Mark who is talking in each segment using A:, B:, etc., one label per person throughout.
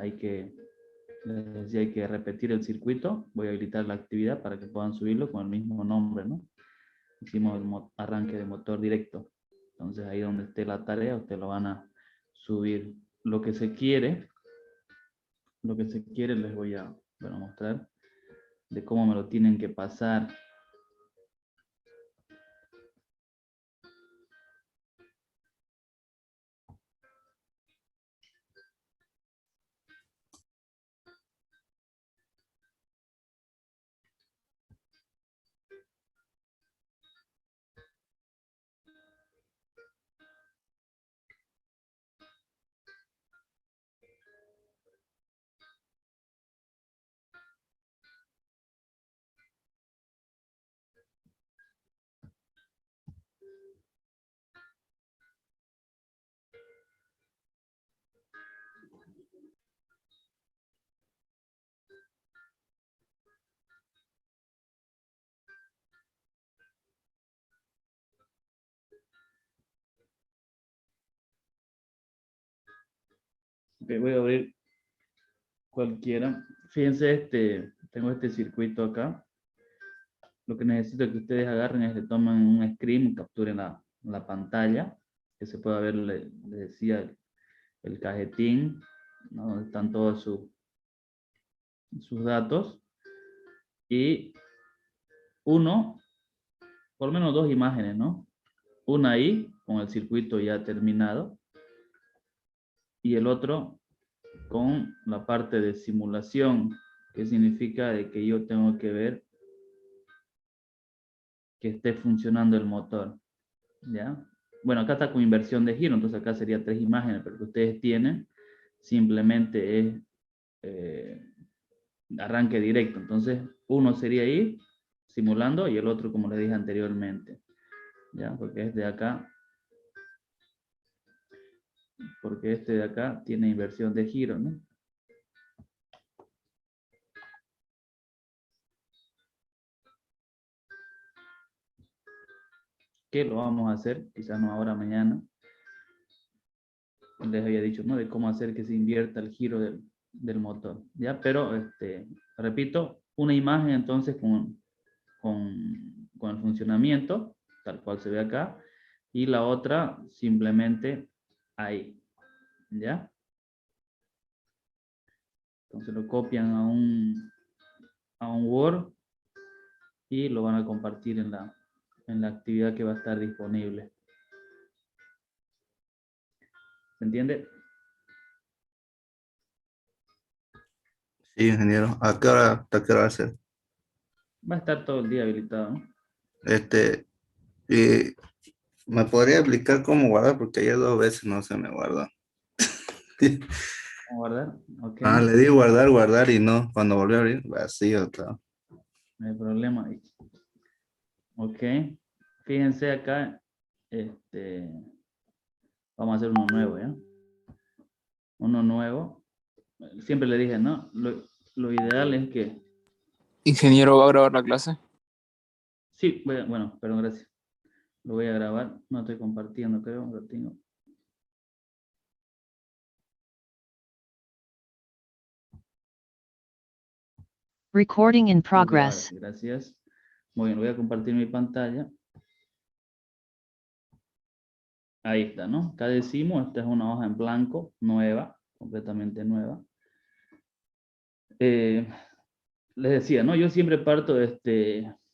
A: hay que, les decía, hay que repetir el circuito. Voy a habilitar la actividad para que puedan subirlo con el mismo nombre, ¿no? Hicimos el arranque de motor directo. Entonces ahí donde esté la tarea, ustedes lo van a subir. Lo que se quiere les voy a mostrar de cómo me lo tienen que pasar. Okay, voy a abrir cualquiera. Fíjense, tengo este circuito acá. Lo que necesito que ustedes agarren es que tomen un screen, capturen la pantalla, que se pueda ver, les decía, el cajetín, ¿no? Donde están todos sus datos. Y por lo menos dos imágenes, ¿no? Una ahí, con el circuito ya terminado, y el otro con la parte de simulación, que significa de que yo tengo que ver que esté funcionando el motor, ¿ya? Bueno, acá está con inversión de giro, entonces acá sería 3 imágenes, pero que ustedes tienen simplemente es arranque directo. Entonces, uno sería ahí, simulando, y el otro, como les dije anteriormente, ¿ya? Porque este de acá tiene inversión de giro, ¿no? Que lo vamos a hacer, quizás no ahora, mañana. Les había dicho, ¿no? De cómo hacer que se invierta el giro del motor, ¿ya? Pero, repito, una imagen entonces con el funcionamiento, tal cual se ve acá, y la otra simplemente ahí, ¿ya? Entonces lo copian a un Word y lo van a compartir en la actividad que va a estar disponible. ¿Se entiende?
B: Sí, ingeniero. ¿A qué hora, hasta qué hora va a ser?
A: Va a estar todo el día habilitado, ¿no?
B: Y me podría explicar cómo guardar, porque ayer 2 veces no se me guardó.
A: Vamos a guardar, ok.
B: Ah, le di guardar, guardar y no. Cuando volví a abrir, vacío todo.
A: No hay problema. Ok. Fíjense acá, vamos a hacer uno nuevo, ¿ya? Uno nuevo. Siempre le dije, ¿no? Lo ideal es que...
C: Ingeniero, ¿va a grabar la clase?
A: Sí, bueno, perdón, gracias. Lo voy a grabar. No estoy compartiendo, creo. Lo tengo.
D: Recording in progress.
A: Gracias. Muy bien, voy a compartir mi pantalla. Ahí está, ¿no? Acá decimos, esta es una hoja en blanco, nueva, completamente nueva. Les decía, ¿no? Yo siempre parto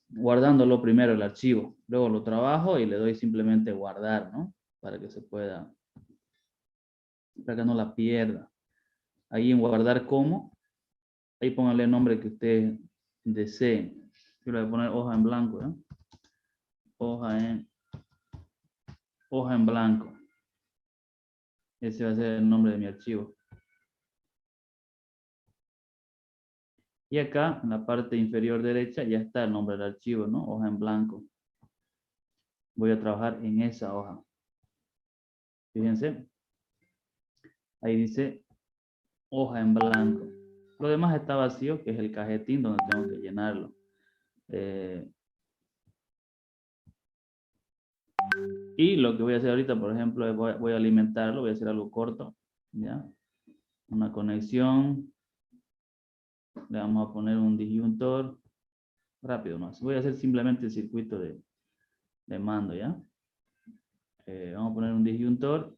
A: guardándolo primero el archivo. Luego lo trabajo y le doy simplemente guardar, ¿no? Para que se pueda, para que no la pierda. Ahí en guardar como, ahí pónganle el nombre que ustedes deseen. Yo le voy a poner hoja en blanco, ¿no? Hoja en blanco. Ese va a ser el nombre de mi archivo. Y acá, en la parte inferior derecha, ya está el nombre del archivo, ¿no? Hoja en blanco. Voy a trabajar en esa hoja. Fíjense. Ahí dice hoja en blanco. Lo demás está vacío, que es el cajetín donde tengo que llenarlo. Y lo que voy a hacer ahorita, por ejemplo, es voy a alimentarlo, voy a hacer algo corto, ¿ya? una conexión. Le vamos a poner un disyuntor. Rápido más. Voy a hacer simplemente el circuito de mando, ¿ya? Vamos a poner un disyuntor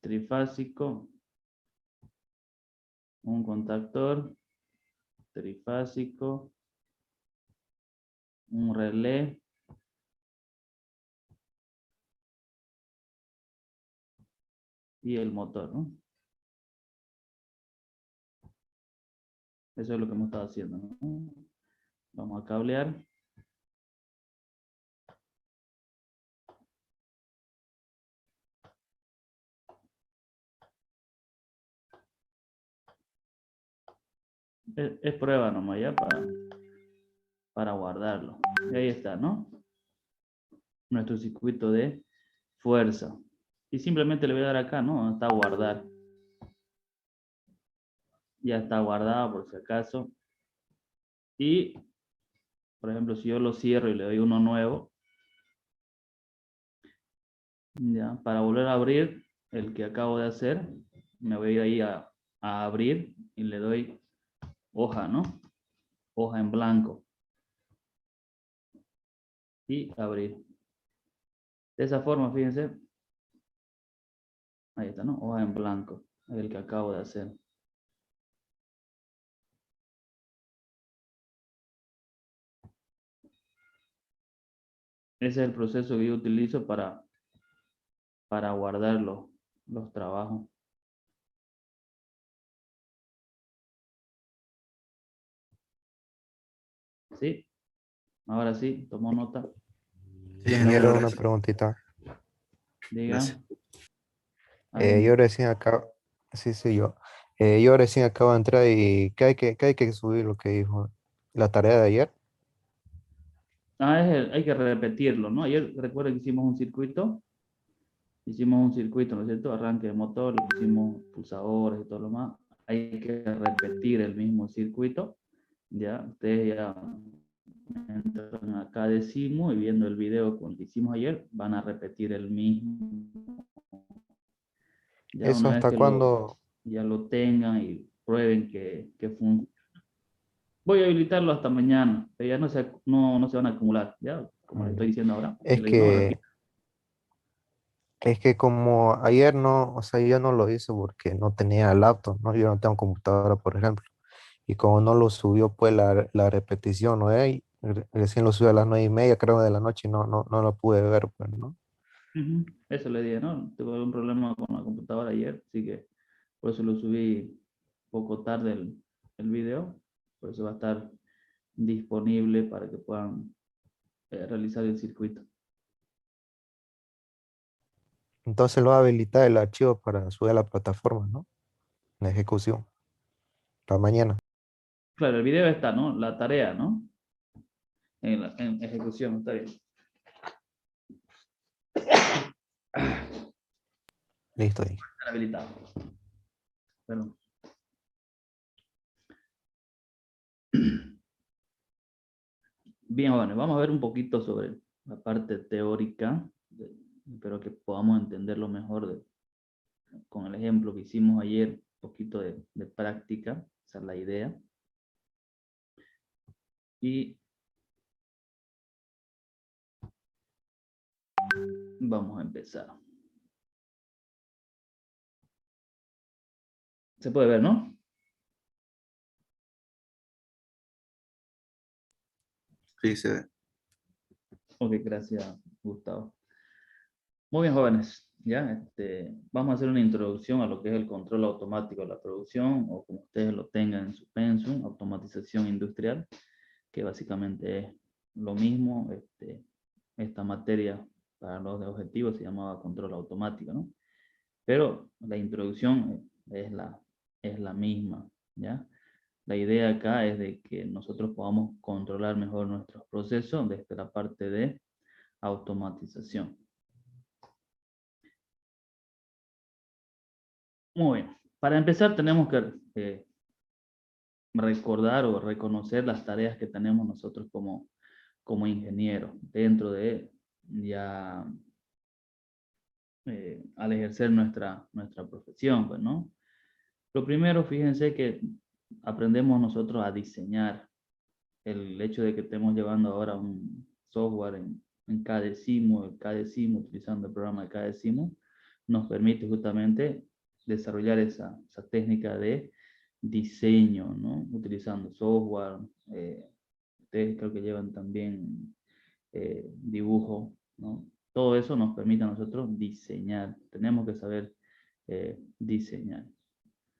A: trifásico, un contactor trifásico, un relé y el motor, ¿no? Eso es lo que hemos estado haciendo, ¿no? Vamos a cablear. Es prueba nomás ya para guardarlo. Y ahí está, ¿no? Nuestro circuito de fuerza. Y simplemente le voy a dar acá, ¿no? Está guardar. Ya está guardado por si acaso. Y, por ejemplo, si yo lo cierro y le doy uno nuevo, ya, para volver a abrir el que acabo de hacer, me voy a ir ahí a abrir y le doy hoja, ¿no? Hoja en blanco. Y abrir. De esa forma, fíjense. Ahí está, ¿no? Hoja en blanco. Es el que acabo de hacer. Ese es el proceso que yo utilizo para guardar los trabajos. ¿Sí? Ahora sí, tomó nota.
B: Sí,
E: Ingeniero, una
B: gracias.
E: preguntita.
A: Diga.
B: Gracias.
E: Yo recién acabo, sí, yo. Yo recién acabo de entrar y qué hay que subir lo que dijo. La tarea de ayer.
A: Hay que repetirlo, ¿no? Ayer recuerda que hicimos un circuito. Hicimos un circuito, ¿no es cierto? Arranque de motor, hicimos pulsadores y todo lo más. Hay que repetir el mismo circuito. Ya, ustedes ya entran acá de Simo y viendo el video que hicimos ayer, van a repetir el mismo. Ya
E: ¿Eso
A: una vez
E: hasta
A: que
E: cuándo?
A: ya lo tengan y prueben que funciona. Voy a habilitarlo hasta mañana, pero ya no se van a acumular, ¿ya? Como les estoy diciendo ahora.
E: Es
A: Yo le digo, no, repito.
E: es que como ayer no, o sea, yo no lo hice porque no tenía laptop, ¿no? Yo no tengo computadora, por ejemplo. Y como no lo subió, pues la repetición, ¿no? Recién lo subió a las 9:30, creo, de la noche y no lo pude ver, pues, ¿no?
A: Ujú. Eso le dije, ¿no? Tuve un problema con la computadora ayer, así que por eso lo subí poco tarde el video. Por eso va a estar disponible para que puedan realizar el circuito.
E: Entonces lo va a habilitar el archivo para subir a la plataforma, ¿no? La ejecución, para mañana.
A: Claro, el video está, ¿no? La tarea, ¿no? En ejecución, está bien.
E: Listo ahí.
A: Está habilitado. Perdón. Bien, bueno, vamos a ver un poquito sobre la parte teórica. Espero que podamos entenderlo mejor con el ejemplo que hicimos ayer, un poquito de práctica, esa es la idea. Y vamos a empezar. Se puede ver, ¿no?
B: Sí, se ve.
A: Ok, gracias, Gustavo. Muy bien, jóvenes. Ya, vamos a hacer una introducción a lo que es el control automático de la producción, o como ustedes lo tengan en su pensum, automatización industrial, que básicamente es lo mismo. Esta materia para los de objetivos se llamaba control automático, ¿no? Pero la introducción es la misma, ¿ya? La idea acá es de que nosotros podamos controlar mejor nuestros procesos desde la parte de automatización. Muy bien. Para empezar tenemos que recordar o reconocer las tareas que tenemos nosotros como ingenieros dentro de ya al ejercer nuestra profesión, pues, ¿no? Lo primero, fíjense que aprendemos nosotros a diseñar. El hecho de que estemos llevando ahora un software en Cadecimu, utilizando el programa de Cadecimu, nos permite justamente desarrollar esa técnica de diseño, ¿no? Utilizando software, ustedes creo que llevan también dibujo, ¿no? Todo eso nos permite a nosotros diseñar. Tenemos que saber diseñar.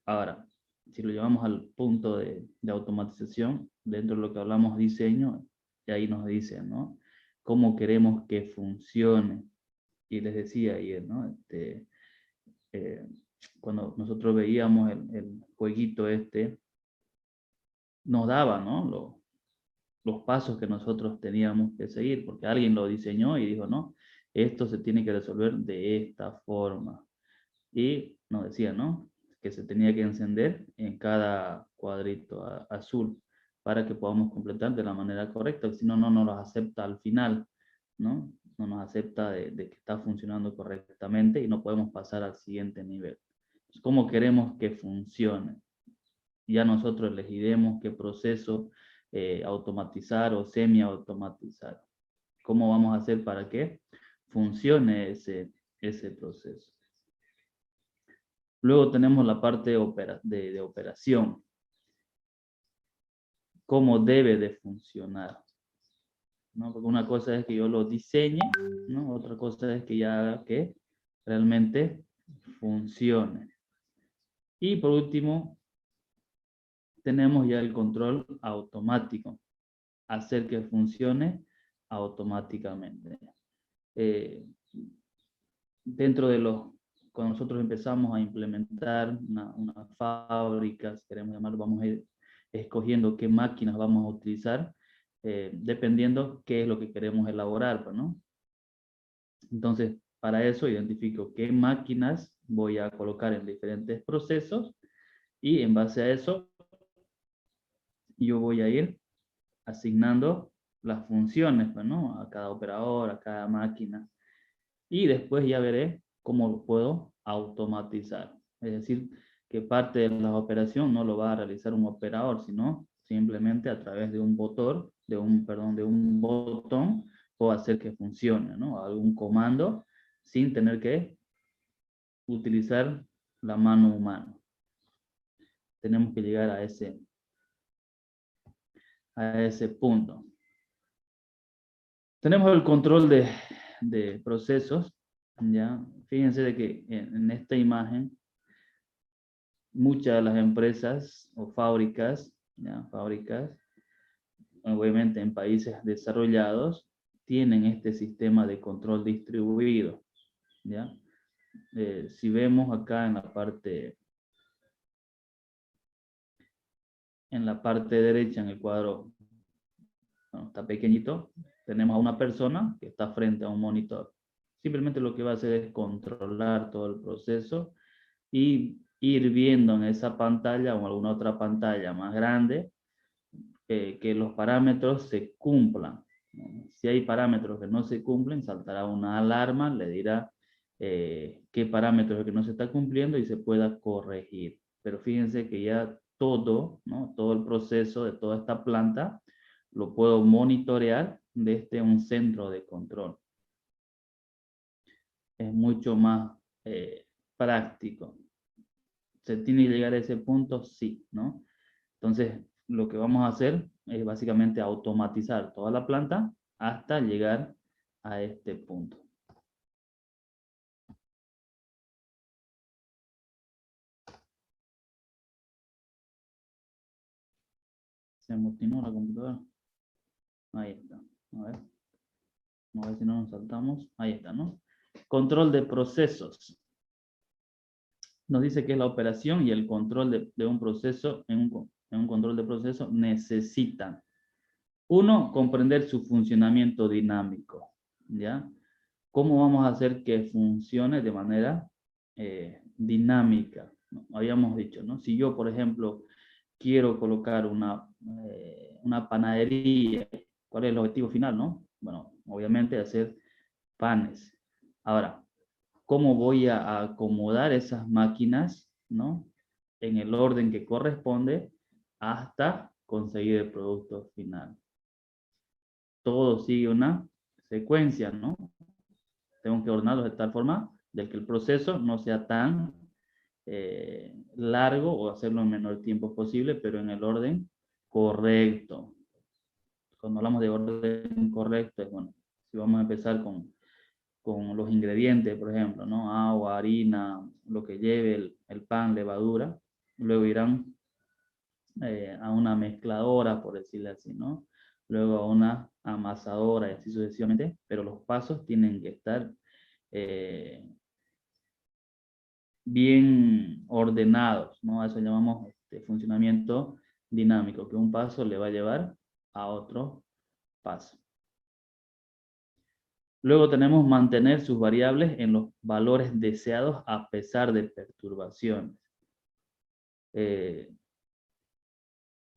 A: Ahora, si lo llevamos al punto de automatización, dentro de lo que hablamos diseño, y ahí nos dicen, ¿no? Cómo queremos que funcione. Y les decía ayer, ¿no? Cuando nosotros veíamos el jueguito nos daba, ¿no? Los pasos que nosotros teníamos que seguir, porque alguien lo diseñó y dijo, no, esto se tiene que resolver de esta forma. Y nos decía, ¿no? Que se tenía que encender en cada cuadrito azul para que podamos completar de la manera correcta, si no, no nos los acepta al final, ¿no? No nos acepta de que está funcionando correctamente y no podemos pasar al siguiente nivel. ¿Cómo queremos que funcione? Ya nosotros elegiremos qué proceso automatizar o semi-automatizar. ¿Cómo vamos a hacer para que funcione ese proceso? Luego tenemos la parte de operación. ¿Cómo debe de funcionar? ¿No? Porque una cosa es que yo lo diseñe, ¿no? Otra cosa es que ya haga que realmente funcione. Y por último, tenemos ya el control automático. Hacer que funcione automáticamente. Dentro de cuando nosotros empezamos a implementar una fábrica, si queremos llamarlo, vamos a ir escogiendo qué máquinas vamos a utilizar, dependiendo qué es lo que queremos elaborar, ¿no? Entonces, para eso identifico qué máquinas voy a colocar en diferentes procesos y en base a eso yo voy a ir asignando las funciones, ¿no? A cada operador, a cada máquina. Y después ya veré cómo lo puedo automatizar. Es decir, que parte de la operación no lo va a realizar un operador, sino simplemente a través de un botón, de un botón, puedo hacer que funcione, ¿no? Algún comando sin tener que utilizar la mano humana. Tenemos que llegar a ese punto. Tenemos el control de procesos, ¿ya? Fíjense de que en esta imagen, muchas de las empresas o fábricas, ¿ya? Fábricas, obviamente en países desarrollados, tienen este sistema de control distribuido, ¿ya? Si vemos acá en la parte derecha, en el cuadro, bueno, está pequeñito, tenemos a una persona que está frente a un monitor. Simplemente lo que va a hacer es controlar todo el proceso y ir viendo en esa pantalla o alguna otra pantalla más grande que los parámetros se cumplan. Si hay parámetros que no se cumplen, saltará una alarma, le dirá qué parámetros es que no se está cumpliendo y se pueda corregir. Pero fíjense que ya todo, ¿no? Todo el proceso de toda esta planta lo puedo monitorear desde un centro de control. Es mucho más práctico. ¿Se tiene que llegar a ese punto? Sí, ¿no? Entonces, lo que vamos a hacer es básicamente automatizar toda la planta hasta llegar a este punto. ¿Se amotinó la computadora? Ahí está. A ver si no nos saltamos. Ahí está, ¿no? Control de procesos. Nos dice que es la operación y el control de un proceso, en un control de proceso necesitan. Uno, comprender su funcionamiento dinámico, ¿ya? ¿Cómo vamos a hacer que funcione de manera dinámica? Habíamos dicho, ¿no? Si yo, por ejemplo, quiero colocar una panadería, ¿cuál es el objetivo final, no? Bueno, obviamente hacer panes. Ahora, ¿cómo voy a acomodar esas máquinas, ¿no? en el orden que corresponde hasta conseguir el producto final. Todo sigue una secuencia, ¿no? Tengo que ordenarlos de tal forma de que el proceso no sea tan largo o hacerlo en menor tiempo posible, pero en el orden correcto. Cuando hablamos de orden correcto, es bueno, si vamos a empezar con los ingredientes, por ejemplo, ¿no? Agua, harina, lo que lleve el pan, levadura, luego irán a una mezcladora, por decirlo así, ¿no? Luego a una amasadora y así sucesivamente, pero los pasos tienen que estar bien ordenados, ¿no? A eso llamamos funcionamiento dinámico, que un paso le va a llevar a otro paso. Luego tenemos mantener sus variables en los valores deseados a pesar de perturbaciones.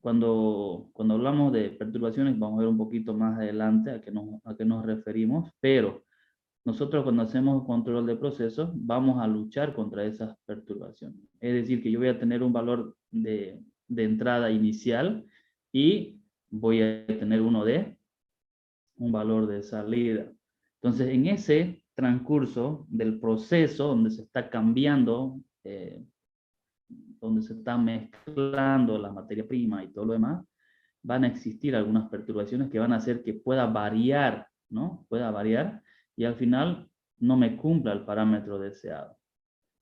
A: Cuando hablamos de perturbaciones, vamos a ver un poquito más adelante a qué nos referimos, pero nosotros cuando hacemos control de procesos, vamos a luchar contra esas perturbaciones. Es decir, que yo voy a tener un valor de entrada inicial y voy a tener un valor de salida. Entonces, en ese transcurso del proceso donde se está cambiando, donde se está mezclando la materia prima y todo lo demás, van a existir algunas perturbaciones que van a hacer que pueda variar, ¿no? Pueda variar y al final no me cumpla el parámetro deseado.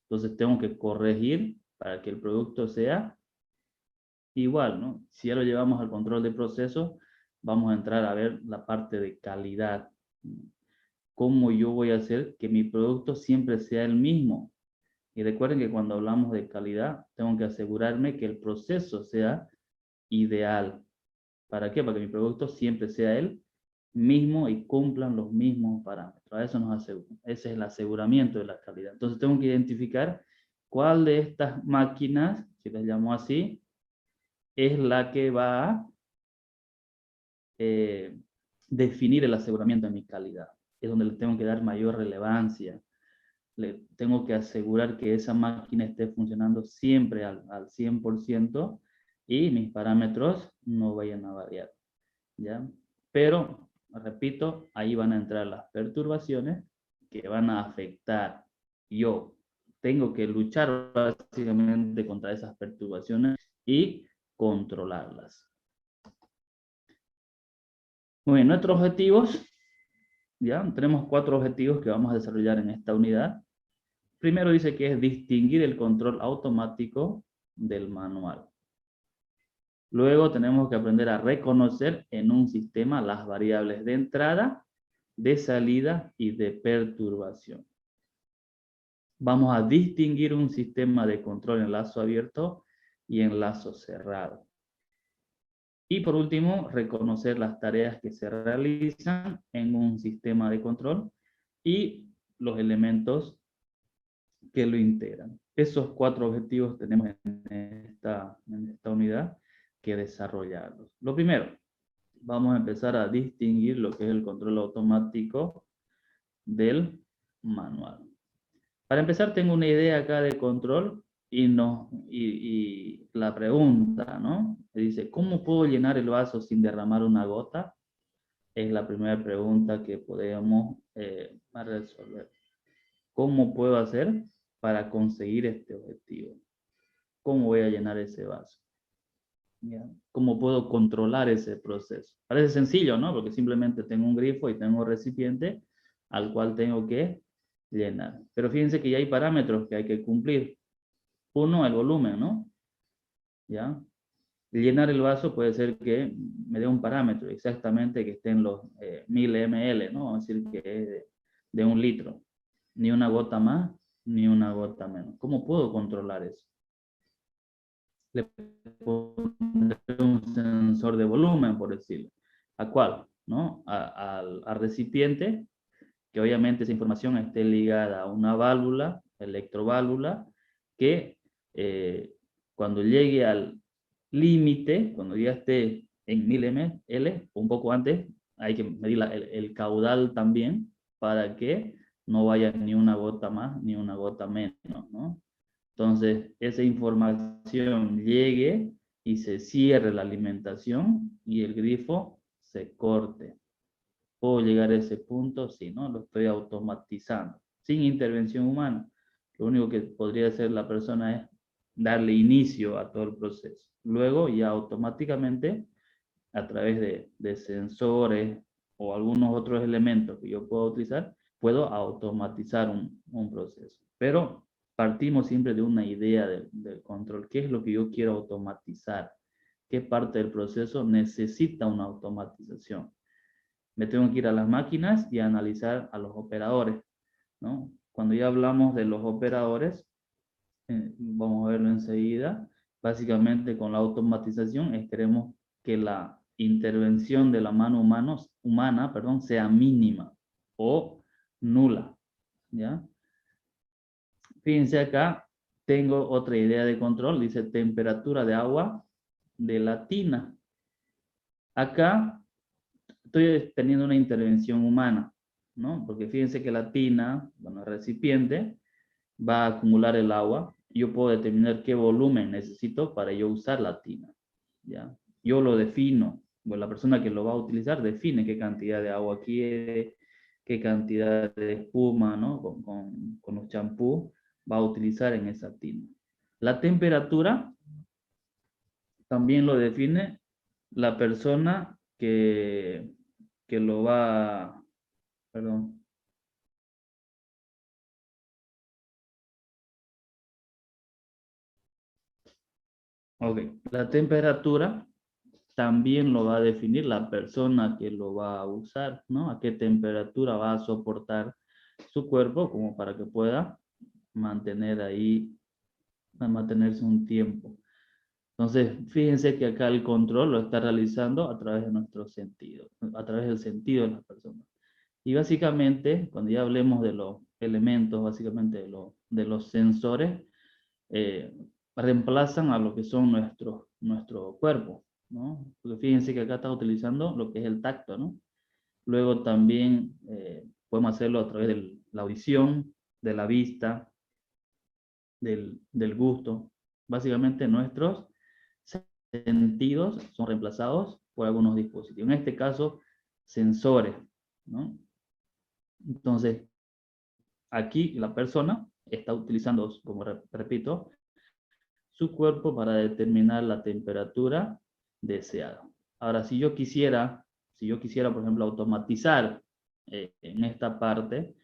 A: Entonces tengo que corregir para que el producto sea igual, ¿no? Si ya lo llevamos al control de proceso, vamos a entrar a ver la parte de calidad. ¿Cómo yo voy a hacer que mi producto siempre sea el mismo? Y recuerden que cuando hablamos de calidad, tengo que asegurarme que el proceso sea ideal. ¿Para qué? Para que mi producto siempre sea el mismo y cumplan los mismos parámetros. A eso nos asegura. Ese es el aseguramiento de la calidad. Entonces tengo que identificar cuál de estas máquinas, si las llamo así, es la que va a definir el aseguramiento de mi calidad. Es donde le tengo que dar mayor relevancia. Le tengo que asegurar que esa máquina esté funcionando siempre al 100% y mis parámetros no vayan a variar, ¿ya? Pero, repito, ahí van a entrar las perturbaciones que van a afectar. Yo tengo que luchar básicamente contra esas perturbaciones y controlarlas. Muy bien, nuestros objetivos, ya tenemos 4 objetivos que vamos a desarrollar en esta unidad. Primero dice que es distinguir el control automático del manual. Luego tenemos que aprender a reconocer en un sistema las variables de entrada, de salida y de perturbación. Vamos a distinguir un sistema de control en lazo abierto y en lazo cerrado. Y por último, reconocer las tareas que se realizan en un sistema de control y los elementos que lo integran. Esos 4 objetivos tenemos en esta unidad que desarrollarlos. Lo primero, vamos a empezar a distinguir lo que es el control automático del manual. Para empezar, tengo una idea acá de control y la pregunta, ¿no? Dice, ¿cómo puedo llenar el vaso sin derramar una gota? Es la primera pregunta que podemos resolver. ¿Cómo puedo hacer para conseguir este objetivo? ¿Cómo voy a llenar ese vaso? ¿Ya? ¿Cómo puedo controlar ese proceso? Parece sencillo, ¿no? Porque simplemente tengo un grifo y tengo un recipiente al cual tengo que llenar. Pero fíjense que ya hay parámetros que hay que cumplir. Uno, el volumen, ¿no? ¿Ya? Llenar el vaso puede ser que me dé un parámetro exactamente que esté en los 1000 ml, ¿no? Vamos a decir que es de 1 litro. Ni una gota más, ni una gota menos. ¿Cómo puedo controlar eso? Le pondré un sensor de volumen, por decirlo. ¿A cuál? ¿No? Al recipiente, que obviamente esa información esté ligada a una válvula, electroválvula, que cuando llegue al límite, cuando ya esté en 1000 ml, un poco antes, hay que medir el caudal también, para que no vaya ni una gota más, ni una gota menos, ¿no? Entonces, esa información llegue y se cierre la alimentación y el grifo se corte. ¿Puedo llegar a ese punto? Sí, ¿no? Lo estoy automatizando, sin intervención humana. Lo único que podría hacer la persona es darle inicio a todo el proceso. Luego, ya automáticamente, a través de sensores o algunos otros elementos que yo puedo utilizar, puedo automatizar un proceso. Pero partimos siempre de una idea del control. ¿Qué es lo que yo quiero automatizar? ¿Qué parte del proceso necesita una automatización? Me tengo que ir a las máquinas y analizar a los operadores, ¿no? Cuando ya hablamos de los operadores, vamos a verlo enseguida, básicamente con la automatización queremos que la intervención de la mano humana, sea mínima o nula, ¿ya? Fíjense acá, tengo otra idea de control, dice temperatura de agua de la tina. Acá estoy teniendo una intervención humana, ¿no? Porque fíjense que la tina, bueno, el recipiente, va a acumular el agua. Yo puedo determinar qué volumen necesito para yo usar la tina, ¿ya? Yo lo defino, bueno, la persona que lo va a utilizar define qué cantidad de agua quiere, qué cantidad de espuma, ¿no? Con los champús va a utilizar en esa tina. La temperatura también lo define la persona que lo va, perdón. Ok, la temperatura también lo va a definir la persona que lo va a usar, ¿no? A qué temperatura va a soportar su cuerpo como para que pueda mantener ahí, mantenerse un tiempo. Entonces, fíjense que acá el control lo está realizando a través de nuestros sentidos, a través del sentido de la persona. Y básicamente, cuando ya hablemos de los elementos, básicamente de los sensores, eh, reemplazan a lo que son nuestro cuerpo, ¿no? Porque fíjense que acá está utilizando lo que es el tacto, ¿no? Luego también podemos hacerlo a través de la audición, de la vista, del gusto. Básicamente nuestros sentidos son reemplazados por algunos dispositivos. En este caso, sensores, ¿no? Entonces, aquí la persona está utilizando, como repito, su cuerpo para determinar la temperatura deseada. Ahora, si yo quisiera, por ejemplo, automatizar en esta parte,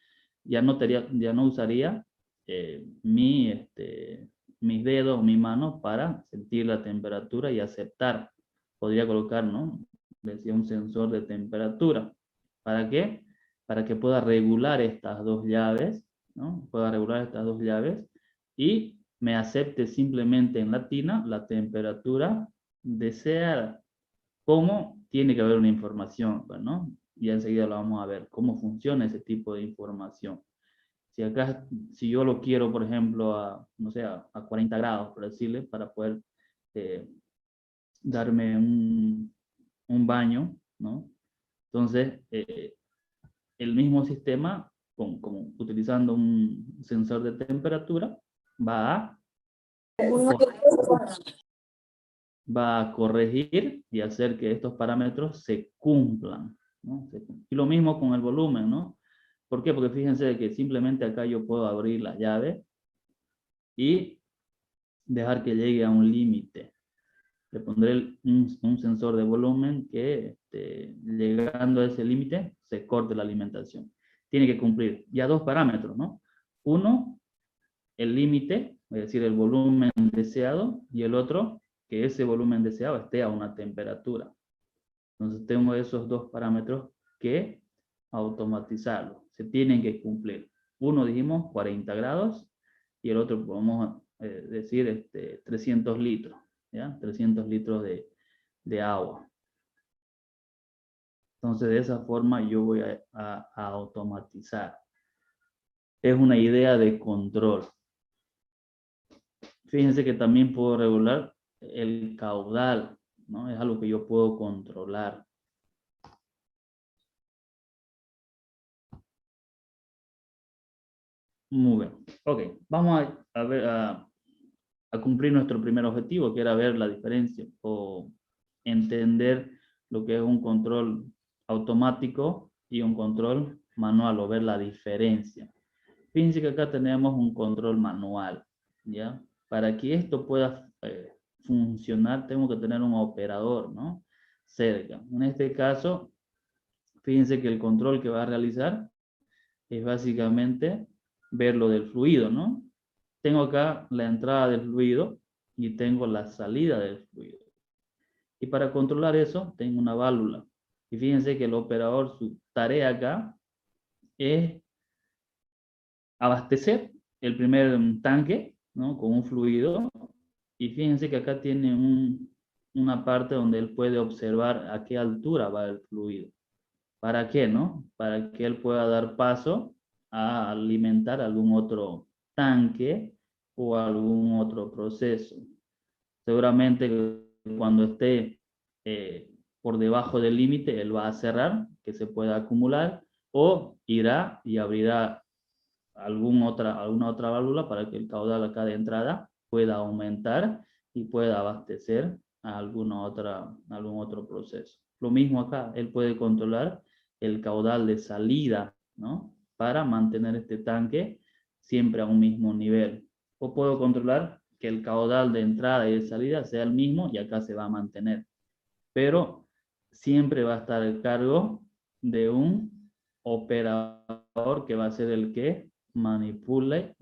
A: ya no usaría mis dedos o mi mano para sentir la temperatura y aceptar. Podría colocar, ¿no? Decía un sensor de temperatura. ¿Para qué? Para que pueda regular estas dos llaves, ¿no? Pueda regular estas dos llaves y me acepte simplemente en la tina la temperatura deseada. ¿Cómo? Tiene que haber una información, ¿no? Y enseguida lo vamos a ver, cómo funciona ese tipo de información. Si yo lo quiero, por ejemplo, no sé, a 40 grados, por decirle, para poder eh, darme un baño, ¿no? Entonces, el mismo sistema, como utilizando un sensor de temperatura, va a va a corregir y hacer que estos parámetros se cumplan, ¿no? Y lo mismo con el volumen, ¿no? ¿Por qué? Porque fíjense que simplemente acá yo puedo abrir la llave y dejar que llegue a un límite. Le pondré un sensor de volumen que llegando a ese límite se corte la alimentación. Tiene que cumplir ya dos parámetros, ¿no? Uno, el límite, es decir, el volumen deseado, y el otro, que ese volumen deseado esté a una temperatura. Entonces tengo esos dos parámetros que automatizarlo. Se tienen que cumplir. Uno dijimos 40 grados y el otro podemos decir 300 litros, ¿ya? 300 litros de agua. Entonces de esa forma yo voy a automatizar. Es una idea de control. Fíjense que también puedo regular el caudal, ¿no? Es algo que yo puedo controlar. Muy bien. Ok, vamos a ver, a cumplir nuestro primer objetivo, que era ver la diferencia o entender lo que es un control automático y un control manual, o ver la diferencia. Fíjense que acá tenemos un control manual, ¿ya? Para que esto pueda funcionar, tengo que tener un operador, ¿no? Cerca. En este caso, fíjense que el control que va a realizar es básicamente ver lo del fluido, ¿no? Tengo acá la entrada del fluido y tengo la salida del fluido. Y para controlar eso, tengo una válvula. Y fíjense que el operador, su tarea acá es abastecer el primer tanque, ¿no? Con un fluido. Y fíjense que acá tiene una parte donde él puede observar a qué altura va el fluido. ¿Para qué, no? Para que él pueda dar paso a alimentar algún otro tanque o algún otro proceso. Seguramente cuando esté por debajo del límite, él va a cerrar, que se pueda acumular, o irá y abrirá alguna otra válvula para que el caudal acá de entrada pueda aumentar y pueda abastecer a algún otro proceso. Lo mismo acá, él puede controlar el caudal de salida, ¿no? Para mantener este tanque siempre a un mismo nivel. O puedo controlar que el caudal de entrada y de salida sea el mismo y acá se va a mantener. Pero siempre va a estar el cargo de un operador que va a ser el que manipule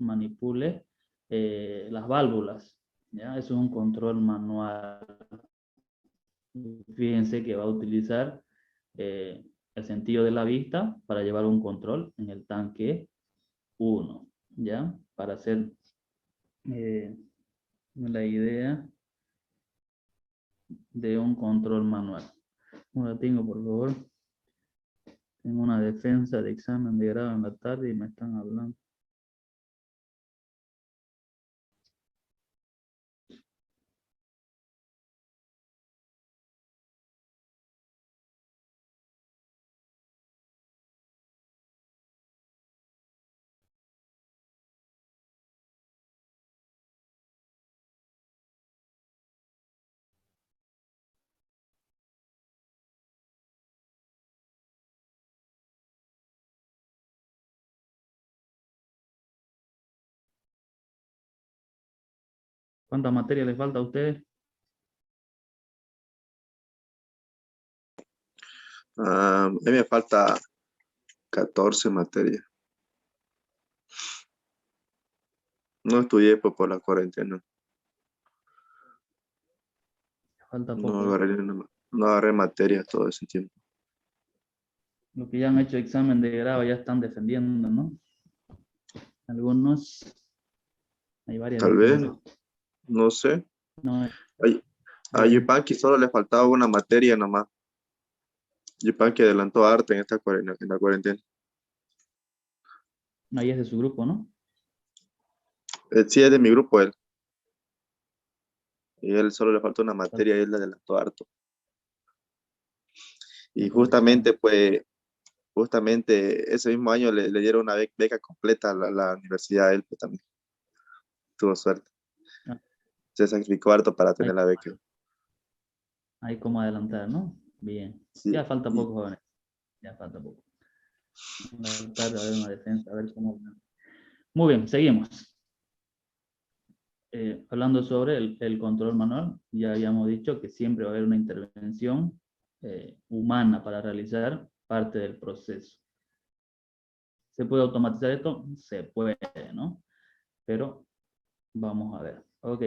A: las válvulas, ¿ya? Eso es un control manual. Fíjense que va a utilizar el sentido de la vista para llevar un control en el tanque 1, ¿ya? Para hacer la idea de un control manual. Un ratito, por favor. Tengo una defensa de examen de grado en la tarde y me están hablando. ¿Cuántas materias les falta a ustedes?
F: A mí me falta 14 materias. No estudié pues, por la cuarentena.
A: Falta
F: No
A: poco.
F: agarré, no agarré materias todo ese tiempo.
A: Los que ya han hecho examen de grado ya están defendiendo, ¿no? Algunos. Hay varias
F: Tal vez,
A: defensas.
F: no sé.
A: No,
F: A Yupanqui solo le faltaba una materia nomás. Yupanqui adelantó arte en la cuarentena.
A: ahí es de su grupo, ¿no?
F: Sí, es de mi grupo él. Y él solo le faltó una materia y él le adelantó harto. Y justamente, pues, ese mismo año le dieron una beca completa a la universidad a él, pues también. Tuvo suerte.
A: Ah.
F: Se sacrificó harto para tener la beca.
A: Hay como adelantar, ¿no? Bien.
F: Sí.
A: Ya falta poco, jóvenes. Ya falta poco. Tratar de haber una defensa, a ver cómo. Muy bien, seguimos. Hablando sobre el control manual, ya habíamos dicho que siempre va a haber una intervención humana para realizar parte del proceso. ¿Se puede automatizar esto? Se puede, ¿no? Pero vamos a ver. Ok.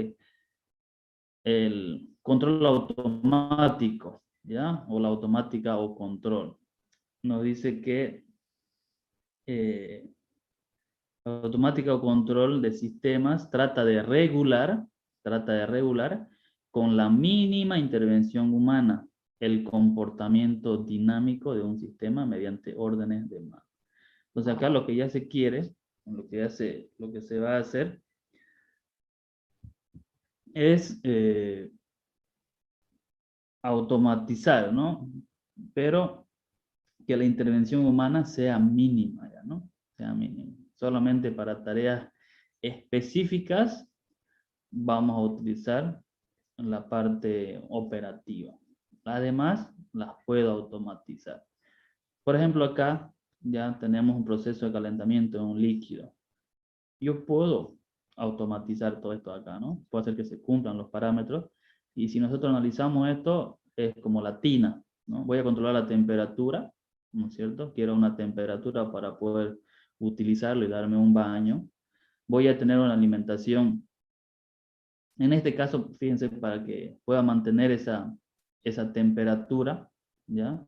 A: El control automático, ¿ya? O la automática o control. Nos dice que automática o control de sistemas trata de regular con la mínima intervención humana el comportamiento dinámico de un sistema mediante órdenes de mando. Entonces acá lo que ya se quiere, lo que se va a hacer es automatizar, ¿no? Pero que la intervención humana sea mínima, ¿ya? ¿No? Sea mínima. Solamente para tareas específicas vamos a utilizar la parte operativa. Además, las puedo automatizar. Por ejemplo, acá ya tenemos un proceso de calentamiento de un líquido. Yo puedo automatizar todo esto acá, ¿no? Puedo hacer que se cumplan los parámetros. Y si nosotros analizamos esto, es como la tina, ¿no? Voy a controlar la temperatura, ¿no es cierto? Quiero una temperatura para poder utilizarlo y darme un baño. Voy a tener una alimentación. En este caso, fíjense, para que pueda mantener esa temperatura, ¿ya?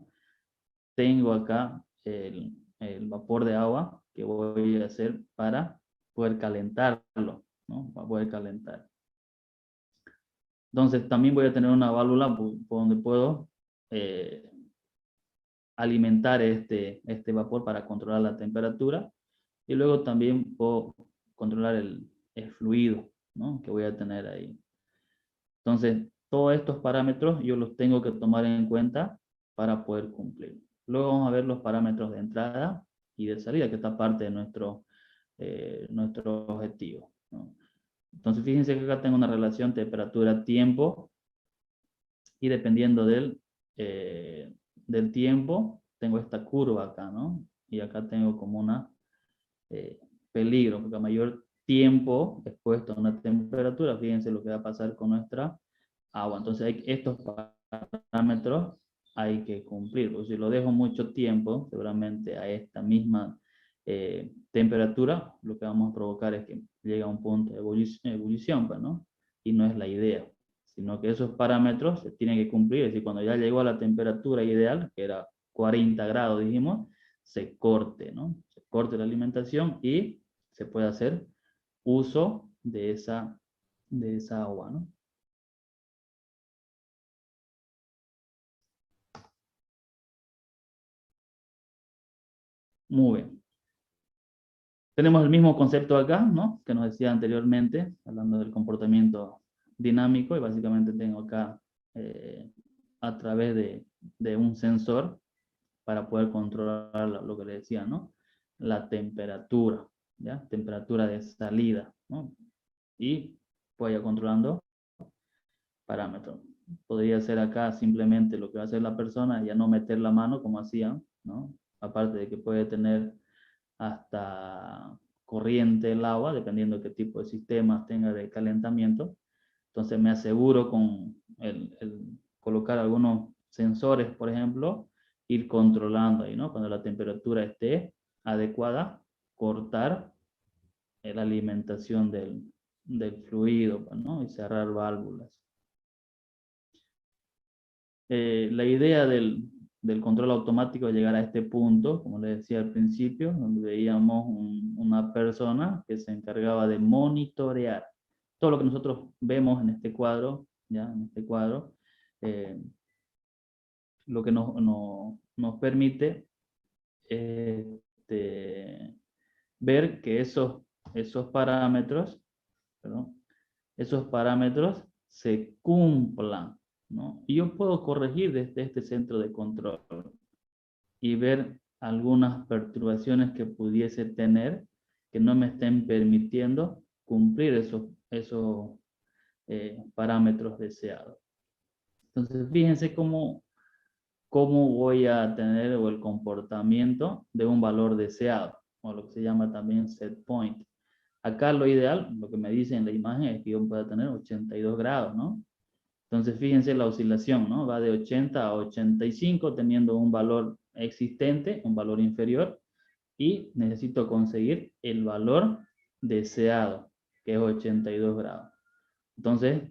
A: Tengo acá el vapor de agua que voy a hacer para poder calentarlo, ¿no? Para poder calentar. Entonces, también voy a tener una válvula por donde puedo alimentar este vapor para controlar la temperatura. Y luego también puedo controlar el fluido, ¿no? Que voy a tener ahí. Entonces, todos estos parámetros yo los tengo que tomar en cuenta para poder cumplir. Luego vamos a ver los parámetros de entrada y de salida, que está parte de nuestro objetivo, ¿no? Entonces, fíjense que acá tengo una relación temperatura-tiempo y dependiendo del tiempo, tengo esta curva acá, ¿no? Y acá tengo como una peligro, porque a mayor tiempo expuesto a una temperatura, fíjense lo que va a pasar con nuestra agua. Entonces, estos parámetros hay que cumplir, porque si lo dejo mucho tiempo, seguramente a esta misma temperatura, lo que vamos a provocar es que llegue a un punto de ebullición, pues, ¿no? Y no es la idea, sino que esos parámetros se tienen que cumplir, es decir, cuando ya llegó a la temperatura ideal, que era 40 grados, dijimos, se corte, ¿no? Se corte la alimentación y se puede hacer uso de esa agua, ¿no? Muy bien. Tenemos el mismo concepto acá, ¿no? Que nos decía anteriormente, hablando del comportamiento dinámico, y básicamente tengo acá a través de un sensor para poder controlar lo que le decía, ¿no? La temperatura, ¿ya? Temperatura de salida, ¿no? Y vaya controlando parámetros. Podría ser acá simplemente lo que va a hacer la persona, ya no meter la mano como hacían, ¿no? Aparte de que puede tener hasta corriente el agua, dependiendo de qué tipo de sistemas tenga de calentamiento. Entonces me aseguro con el colocar algunos sensores, por ejemplo, ir controlando ahí, ¿no? Cuando la temperatura esté adecuada, cortar la alimentación del fluido, ¿no? Y cerrar válvulas. La idea del control automático es llegar a este punto, como les decía al principio, donde veíamos una persona que se encargaba de monitorear todo lo que nosotros vemos en este cuadro, ¿ya? En este cuadro, lo que nos permite ver que esos parámetros, perdón, esos parámetros se cumplan, ¿no? Y yo puedo corregir desde este centro de control y ver algunas perturbaciones que pudiese tener que no me estén permitiendo cumplir esos parámetros deseados. Entonces, fíjense cómo voy a tener el comportamiento de un valor deseado, o lo que se llama también set point. Acá lo ideal, lo que me dice en la imagen es que yo pueda tener 82 grados, ¿no? Entonces fíjense la oscilación, ¿no? Va de 80 a 85 teniendo un valor existente, un valor inferior, y necesito conseguir el valor deseado, que es 82 grados. Entonces,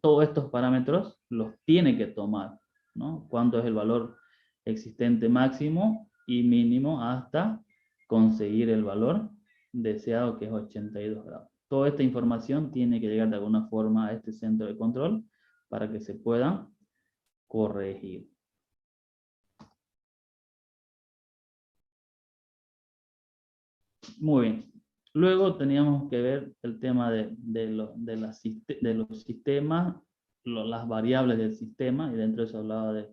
A: todos estos parámetros los tiene que tomar, ¿no? Cuánto es el valor existente máximo y mínimo hasta conseguir el valor deseado, que es 82 grados. Toda esta información tiene que llegar de alguna forma a este centro de control para que se puedan corregir. Muy bien. Luego teníamos que ver el tema de los sistemas, las variables del sistema, y dentro de eso hablaba de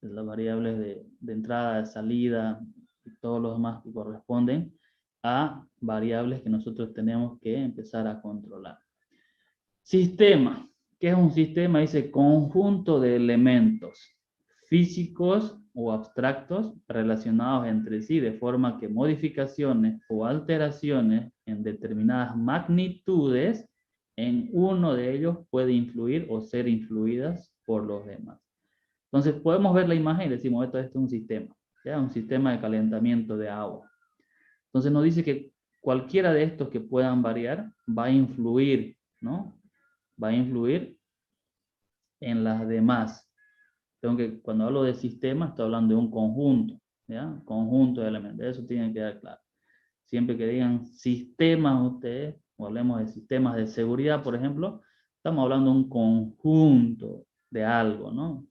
A: las variables de entrada, de salida, y todos los demás que corresponden a variables que nosotros tenemos que empezar a controlar. Sistema. ¿Qué es un sistema? Dice conjunto de elementos físicos o abstractos relacionados entre sí de forma que modificaciones o alteraciones en determinadas magnitudes en uno de ellos puede influir o ser influidas por los demás. Entonces podemos ver la imagen y decimos esto es un sistema, ¿ya? Un sistema de calentamiento de agua. Entonces nos dice que cualquiera de estos que puedan variar va a influir, ¿no? Va a influir en las demás. Cuando hablo de sistema, estoy hablando de un conjunto, ¿ya? Conjunto de elementos, eso tiene que quedar claro. Siempre que digan sistemas ustedes, o hablemos de sistemas de seguridad, por ejemplo, estamos hablando de un conjunto de algo, ¿no?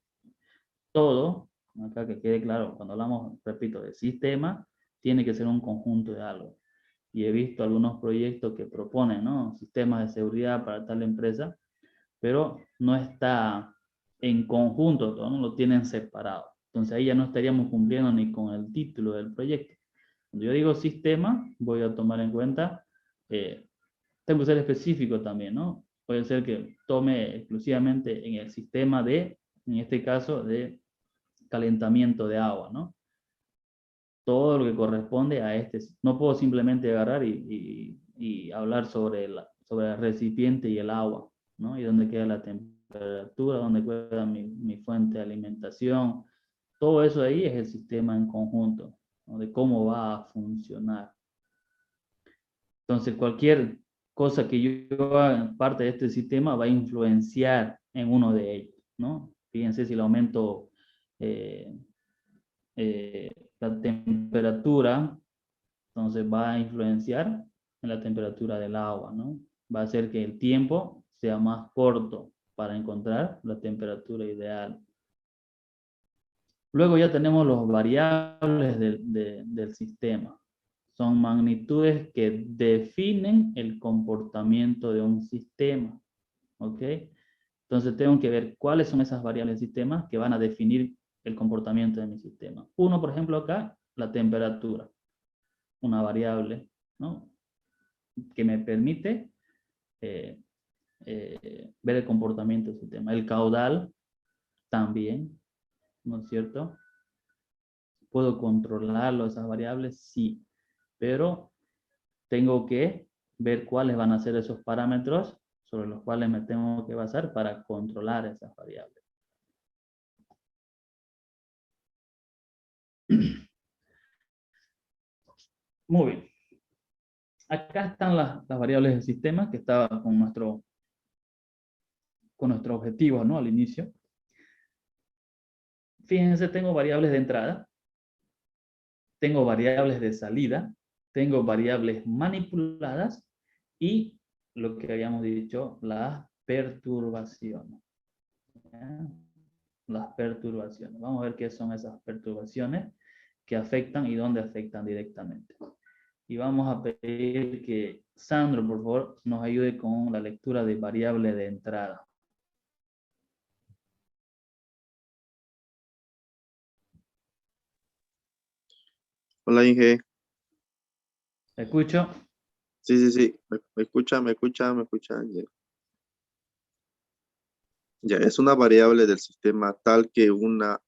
A: Todo, acá que quede claro, cuando hablamos, repito, de sistema, tiene que ser un conjunto de algo. Y he visto algunos proyectos que proponen, ¿no? Sistemas de seguridad para tal empresa, pero no está en conjunto, todo, ¿no? Lo tienen separado. Entonces ahí ya no estaríamos cumpliendo ni con el título del proyecto. Cuando yo digo sistema, voy a tomar en cuenta, tengo que ser específico también, ¿no? Puede ser que tome exclusivamente en el sistema de, en este caso, de calentamiento de agua, ¿no? Todo lo que corresponde a este. No puedo simplemente agarrar y hablar sobre el recipiente y el agua, ¿no? Y dónde queda la temperatura, dónde queda mi fuente de alimentación. Todo eso ahí es el sistema en conjunto, ¿no? De cómo va a funcionar. Entonces, cualquier cosa que yo haga parte de este sistema va a influenciar en uno de ellos, ¿no? Fíjense si le aumento la temperatura, entonces va a influenciar en la temperatura del agua, ¿no? Va a hacer que el tiempo sea más corto para encontrar la temperatura ideal. Luego ya tenemos los variables del sistema. Son magnitudes que definen el comportamiento de un sistema, ¿ok? Entonces tengo que ver cuáles son esas variables del sistema que van a definir el comportamiento de mi sistema. Uno, por ejemplo, acá, la temperatura. Una variable, ¿no? Que me permite ver el comportamiento del sistema. El caudal también, ¿no es cierto? ¿Puedo controlarlo, esas variables? Sí, pero tengo que ver cuáles van a ser esos parámetros sobre los cuales me tengo que basar para controlar esas variables. Muy bien. Acá están las variables del sistema que estaba con nuestro objetivo, ¿no? Al inicio. Fíjense, tengo variables de entrada, tengo variables de salida, tengo variables manipuladas y lo que habíamos dicho, las perturbaciones. ¿Ya? Las perturbaciones. Vamos a ver qué son esas perturbaciones que afectan y dónde afectan directamente. Y vamos a pedir que Sandro, por favor, nos ayude con la lectura de variable de entrada.
F: Hola, Inge.
A: ¿Me escucho?
F: Sí, sí, sí. Me escucha, me escucha, me escucha. Ya. Ya, es una variable del sistema tal que una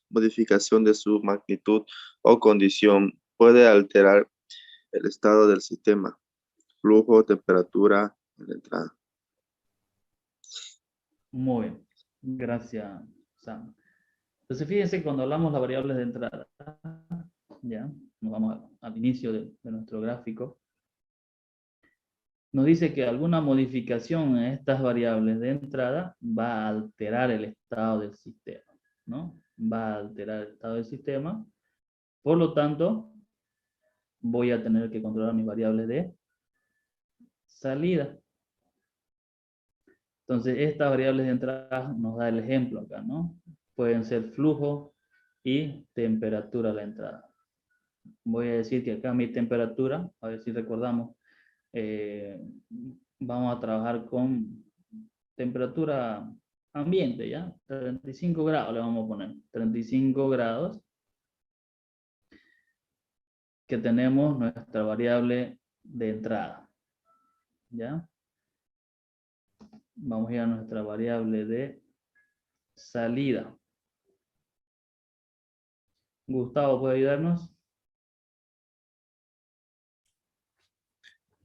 F: modificación de su magnitud o condición puede alterar el estado del sistema, flujo, temperatura, la entrada.
A: Muy bien. Gracias, Sam. Entonces, fíjense, cuando hablamos de variables de entrada, ya, nos vamos al inicio de nuestro gráfico, nos dice que alguna modificación en estas variables de entrada va a alterar el estado del sistema, ¿no? Va a alterar el estado del sistema. Por lo tanto, voy a tener que controlar mis variables de salida. Entonces, estas variables de entrada nos da el ejemplo acá, ¿no? Pueden ser flujo y temperatura a la entrada. Voy a decir que acá mi temperatura, a ver si recordamos, vamos a trabajar con temperatura ambiente, ¿ya? 35 grados le vamos a poner. 35 grados. Que tenemos nuestra variable de entrada, ¿ya? Vamos a ir a nuestra variable de salida. Gustavo, ¿puede ayudarnos?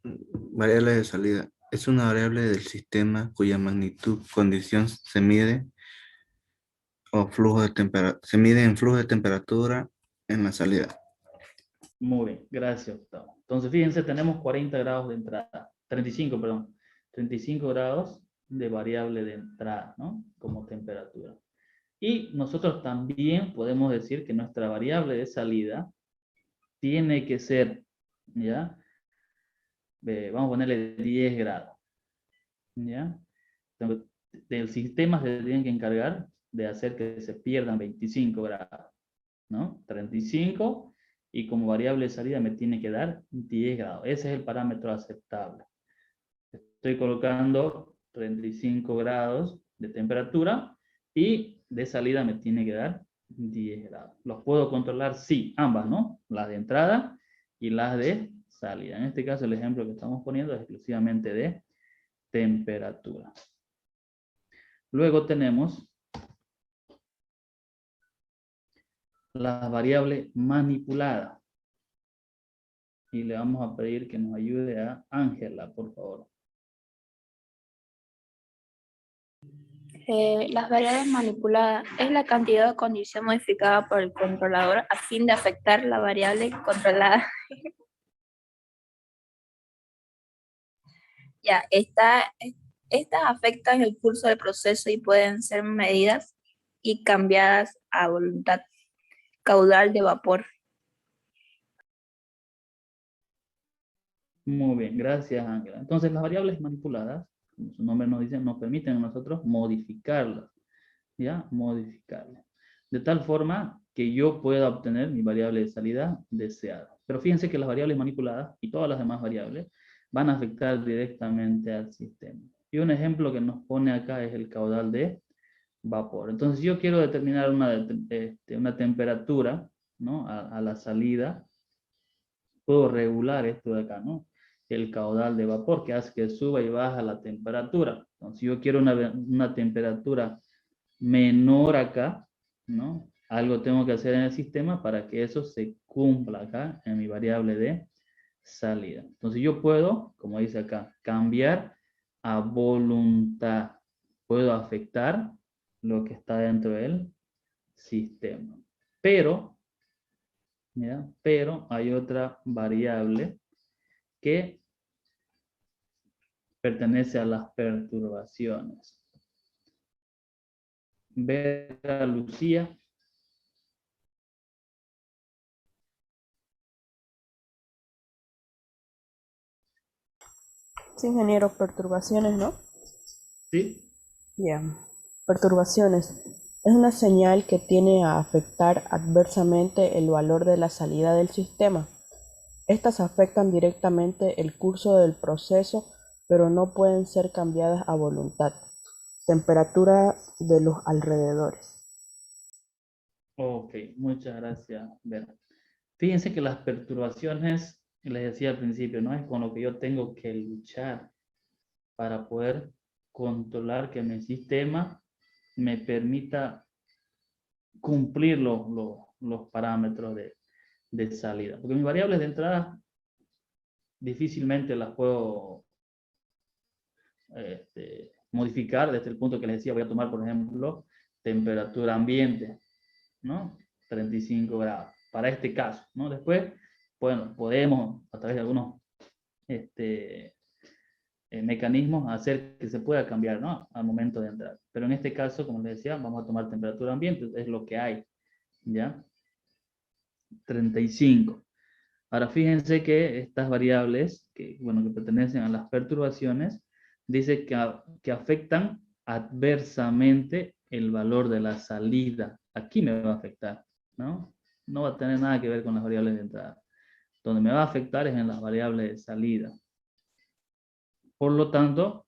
B: Variable de salida. Es una variable del sistema cuya magnitud, condición se mide o flujo de se mide en flujo de temperatura en la salida.
A: Muy bien, gracias, Gustavo. Entonces, fíjense, tenemos 40 grados de entrada, 35, perdón, 35 grados de variable de entrada, ¿no? Como temperatura. Y nosotros también podemos decir que nuestra variable de salida tiene que ser, ¿ya? Vamos a ponerle 10 grados, ¿ya? Entonces, del sistema se tienen que encargar de hacer que se pierdan 25 grados, ¿no? 35, y como variable de salida me tiene que dar 10 grados. Ese es el parámetro aceptable. Estoy colocando 35 grados de temperatura y de salida me tiene que dar 10 grados. ¿Los puedo controlar? Sí, ambas, ¿no? Las de entrada y las de salida. En este caso el ejemplo que estamos poniendo es exclusivamente de temperatura. Luego tenemos la variable manipulada. Y le vamos a pedir que nos ayude a Ángela, por favor.
G: Las variables manipuladas es la cantidad o condición modificada por el controlador a fin de afectar la variable controlada. Ya, estas afectan el curso del proceso y pueden ser medidas y cambiadas a voluntad. Caudal de vapor.
A: Muy bien, gracias Ángela. Entonces las variables manipuladas, como su nombre nos dice, nos permiten a nosotros modificarlas, ¿ya? Modificarlas. De tal forma que yo pueda obtener mi variable de salida deseada. Pero fíjense que las variables manipuladas y todas las demás variables van a afectar directamente al sistema. Y un ejemplo que nos pone acá es el caudal de vapor. Entonces, si yo quiero determinar una temperatura, ¿no? A la salida, puedo regular esto de acá, ¿no? El caudal de vapor que hace que suba y baja la temperatura. Entonces, si yo quiero una temperatura menor acá, ¿no? Algo tengo que hacer en el sistema para que eso se cumpla acá en mi variable de salida. Entonces yo puedo, como dice acá, cambiar a voluntad. Puedo afectar lo que está dentro del sistema. Pero, ¿ya? Pero hay otra variable que pertenece a las perturbaciones. Vera Lucía.
H: Sí, ingeniero, perturbaciones, ¿no?
A: ¿Sí?
H: Bien. Perturbaciones. Es una señal que tiene a afectar adversamente el valor de la salida del sistema. Estas afectan directamente el curso del proceso, pero no pueden ser cambiadas a voluntad. Temperatura de los alrededores.
A: Ok, muchas gracias, Vera. Fíjense que las perturbaciones, les decía al principio, ¿no? Es con lo que yo tengo que luchar para poder controlar que mi sistema me permita cumplir los parámetros de salida. Porque mis variables de entrada difícilmente las puedo modificar desde el punto que les decía. Voy a tomar, por ejemplo, temperatura ambiente, ¿no? 35 grados, para este caso, ¿no? Después, bueno, podemos, a través de algunos mecanismos, hacer que se pueda cambiar, ¿no? Al momento de entrar. Pero en este caso, como les decía, vamos a tomar temperatura ambiente, es lo que hay, ¿ya? 35. Ahora fíjense que estas variables, que, bueno, que pertenecen a las perturbaciones, dice que afectan adversamente el valor de la salida. Aquí me va a afectar, ¿no? No va a tener nada que ver con las variables de entrada. Donde me va a afectar es en las variables de salida. Por lo tanto,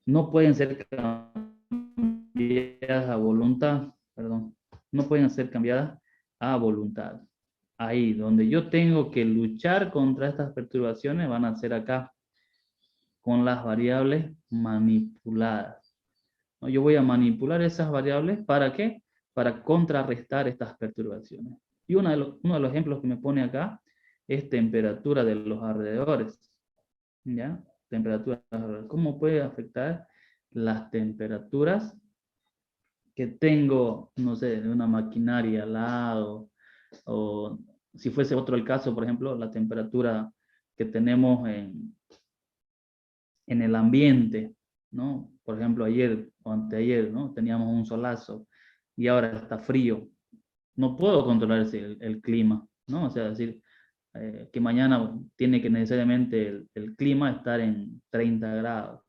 A: no pueden ser cambiadas a voluntad, perdón, no pueden ser cambiadas a voluntad. Ahí, donde yo tengo que luchar contra estas perturbaciones, van a ser acá, con las variables manipuladas, ¿no? Yo voy a manipular esas variables, ¿para qué? Para contrarrestar estas perturbaciones. Y uno de los ejemplos que me pone acá es temperatura de los alrededores, ¿ya? Temperatura de los alrededores. ¿Cómo puede afectar las temperaturas que tengo, no sé, de una maquinaria al lado, o si fuese otro el caso, por ejemplo, la temperatura que tenemos en el ambiente, ¿no? Por ejemplo, ayer o anteayer, ¿no? Teníamos un solazo y ahora está frío. No puedo controlar el clima, ¿no? O sea, decir que mañana tiene que necesariamente el clima estar en 30 grados.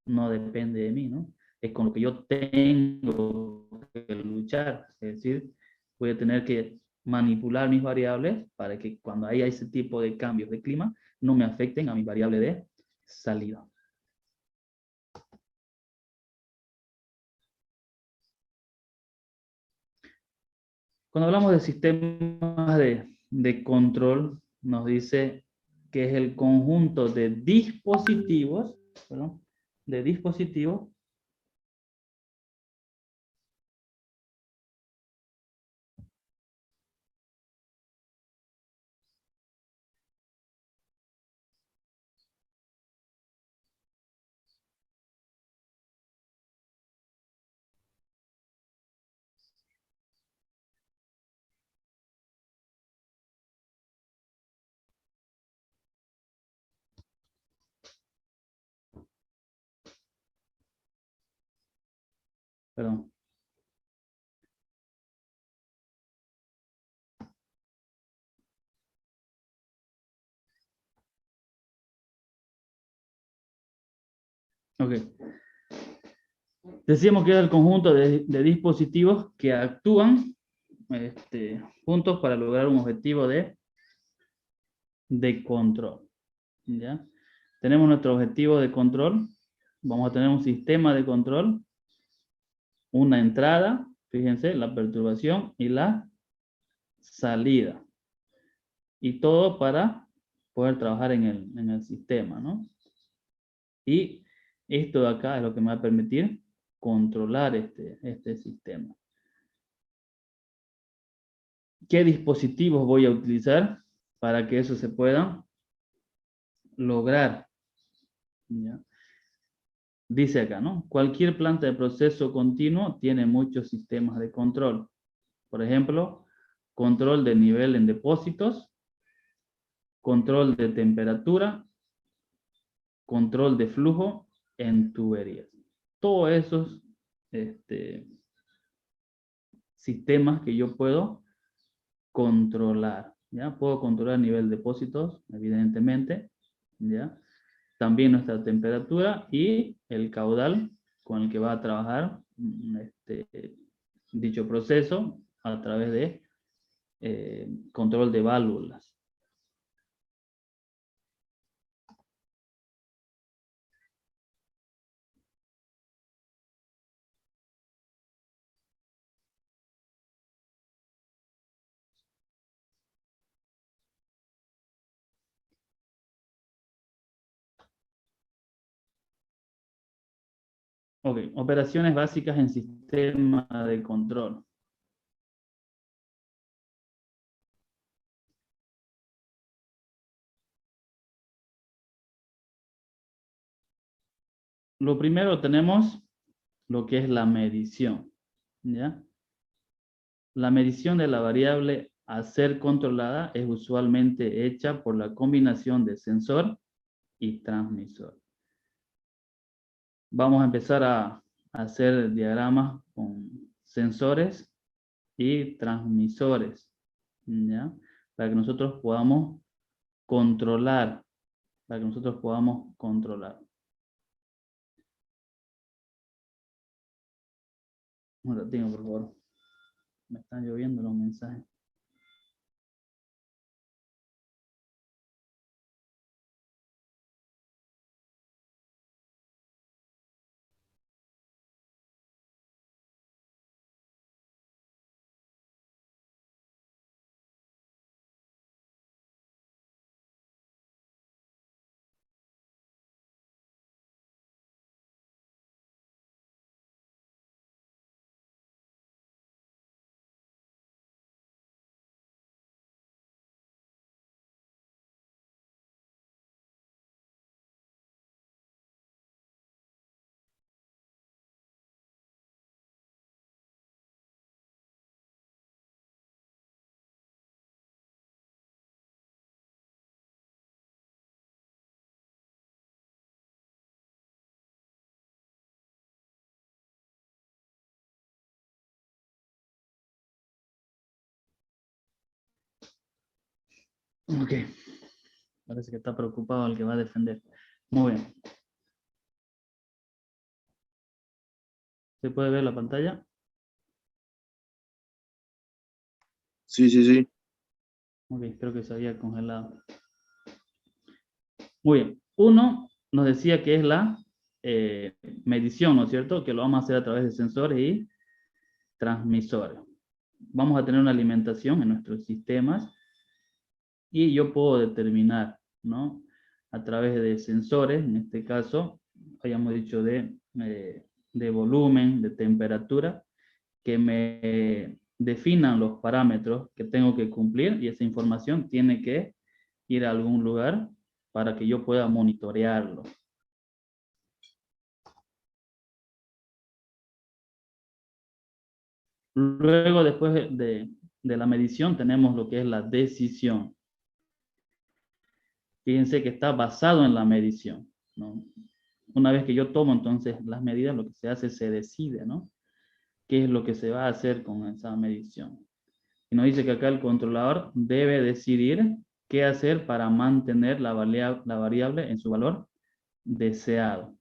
A: No depende de mí, ¿no? Es con lo que yo tengo que luchar. Es decir, voy a tener que manipular mis variables para que cuando haya ese tipo de cambios de clima no me afecten a mi variable de salida. Cuando hablamos de sistemas de control, nos dice que es el conjunto de dispositivos, perdón, de dispositivos perdón. Ok. Decíamos que era el conjunto de dispositivos que actúan juntos para lograr un objetivo de control. ¿Ya? Tenemos nuestro objetivo de control. Vamos a tener un sistema de control, una entrada, fíjense, la perturbación y la salida. Y todo para poder trabajar en el sistema, ¿no? Y esto de acá es lo que me va a permitir controlar este sistema. ¿Qué dispositivos voy a utilizar para que eso se pueda lograr? ¿Ya? Dice acá, ¿no? Cualquier planta de proceso continuo tiene muchos sistemas de control. Por ejemplo, control de nivel en depósitos, control de temperatura, control de flujo en tuberías. Todos esos sistemas que yo puedo controlar, ¿ya? Puedo controlar el nivel de depósitos, evidentemente, ¿ya? También nuestra temperatura y el caudal con el que va a trabajar dicho proceso a través de control de válvulas. Ok, operaciones básicas en sistema de control. Lo primero tenemos lo que es la medición, ¿ya? La medición de la variable a ser controlada es usualmente hecha por la combinación de sensor y transmisor. Vamos a empezar a hacer diagramas con sensores y transmisores, ¿ya? Para que nosotros podamos controlar, Un ratito, por favor. Me están lloviendo los mensajes. Ok. Parece que está preocupado el que va a defender. Muy bien. ¿Se puede ver la pantalla?
F: Sí, sí, sí.
A: Ok, creo que se había congelado. Muy bien. Uno nos decía que es la medición, ¿no es cierto? Que lo vamos a hacer a través de sensores y transmisores. Vamos a tener una alimentación en nuestros sistemas y yo puedo determinar, ¿no? A través de sensores, en este caso, habíamos dicho de volumen, de temperatura, que me definan los parámetros que tengo que cumplir y esa información tiene que ir a algún lugar para que yo pueda monitorearlo. Luego, después de la medición, tenemos lo que es la decisión. Fíjense que está basado en la medición, ¿no? Una vez que yo tomo entonces las medidas, lo que se hace, se decide, ¿no? ¿Qué es lo que se va a hacer con esa medición? Y nos dice que acá el controlador debe decidir qué hacer para mantener la variable en su valor deseado.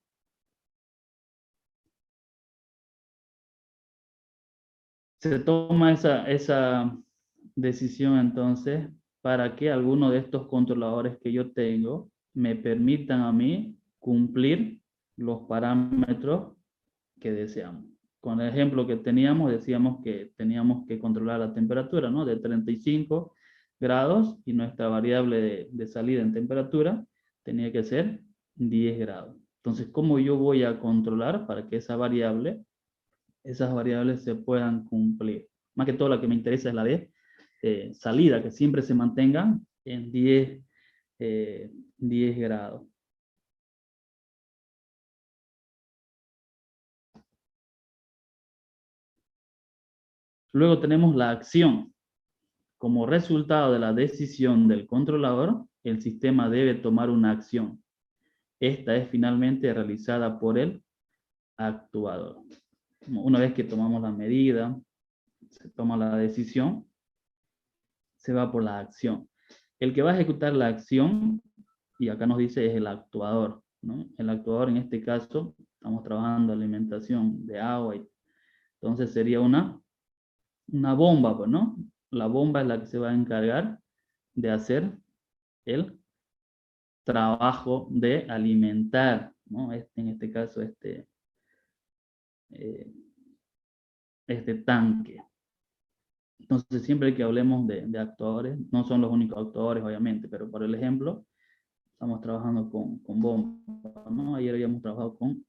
A: Se toma esa decisión entonces para que alguno de estos controladores que yo tengo me permitan a mí cumplir los parámetros que deseamos. Con el ejemplo que teníamos, decíamos que teníamos que controlar la temperatura, ¿no? De 35 grados y nuestra variable de salida en temperatura tenía que ser 10 grados. Entonces, ¿cómo yo voy a controlar para que esas variables se puedan cumplir? Más que todo, la que me interesa es la de salida, que siempre se mantengan en 10 grados. Luego tenemos la acción. Como resultado de la decisión del controlador, el sistema debe tomar una acción. Esta es finalmente realizada por el actuador. Una vez que tomamos la medida, se toma la decisión, se va por la acción. El que va a ejecutar la acción, y acá nos dice, es el actuador, ¿no? El actuador, en este caso, estamos trabajando alimentación de agua, entonces sería una bomba, pues, ¿no? La bomba es la que se va a encargar de hacer el trabajo de alimentar, ¿no? En este caso, este tanque. Entonces, siempre que hablemos de actuadores, no son los únicos actuadores, obviamente, pero por el ejemplo, estamos trabajando con bombas, ¿no? Ayer habíamos trabajado con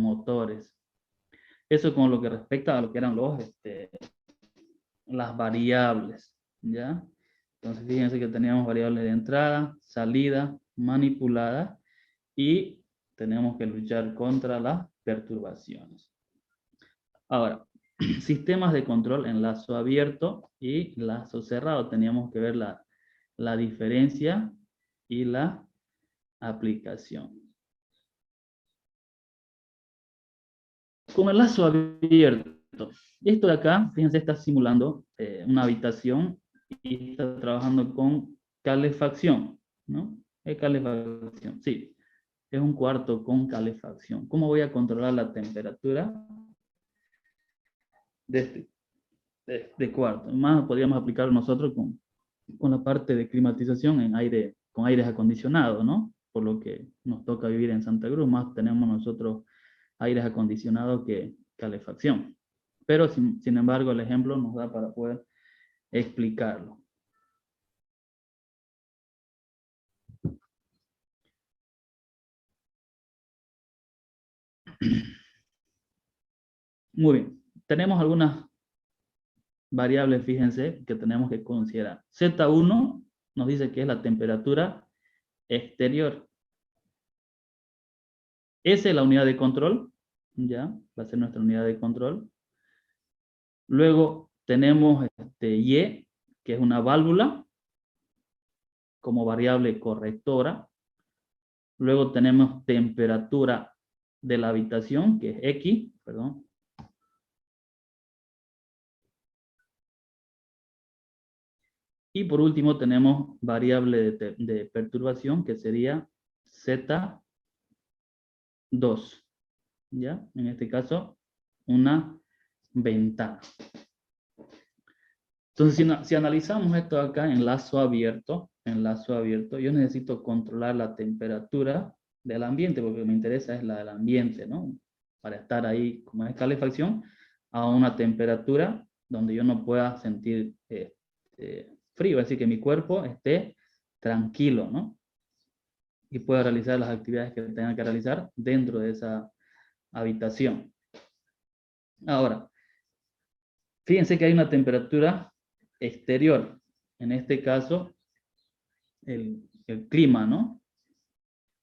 A: motores. Eso con lo que respecta a lo que eran las variables, ¿ya? Entonces, fíjense que teníamos variables de entrada, salida, manipulada, y tenemos que luchar contra las perturbaciones. Ahora, sistemas de control en lazo abierto y lazo cerrado. Teníamos que ver la diferencia y la aplicación. Con el lazo abierto, esto de acá, fíjense, está simulando una habitación y está trabajando con calefacción, ¿no? Es calefacción, sí. Es un cuarto con calefacción. ¿Cómo voy a controlar la temperatura de este cuarto? Más podríamos aplicarlo nosotros con la parte de climatización con aires acondicionados, ¿no? Por lo que nos toca vivir en Santa Cruz, más tenemos nosotros aires acondicionados que calefacción. Pero sin embargo, el ejemplo nos da para poder explicarlo. Muy bien. Tenemos algunas variables, fíjense, que tenemos que considerar. Z1 nos dice que es la temperatura exterior. S es la unidad de control, ya, va a ser nuestra unidad de control. Luego tenemos Y, que es una válvula, como variable correctora. Luego tenemos temperatura de la habitación, que es X, perdón. Y por último tenemos variable de perturbación que sería Z2. ¿Ya? En este caso, una ventana. Entonces, si analizamos esto acá en lazo abierto, yo necesito controlar la temperatura del ambiente, porque lo que me interesa es la del ambiente, ¿no? Para estar ahí, como es calefacción, a una temperatura donde yo no pueda sentir frío, es decir, que mi cuerpo esté tranquilo, ¿no? Y pueda realizar las actividades que tenga que realizar dentro de esa habitación. Ahora, fíjense que hay una temperatura exterior, en este caso, el clima, ¿no?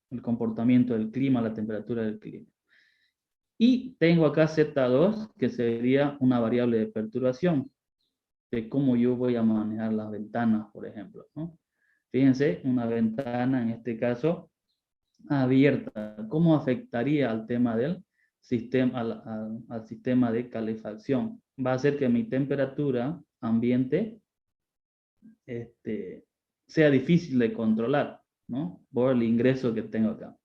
A: El comportamiento del clima, la temperatura del clima. Y tengo acá Z2, que sería una variable de perturbación, de cómo yo voy a manejar las ventanas, por ejemplo, ¿no? Fíjense, una ventana, en este caso, abierta. ¿Cómo afectaría al tema del sistema, al sistema de calefacción? Va a hacer que mi temperatura ambiente sea difícil de controlar, ¿no? Por el ingreso que tengo acá.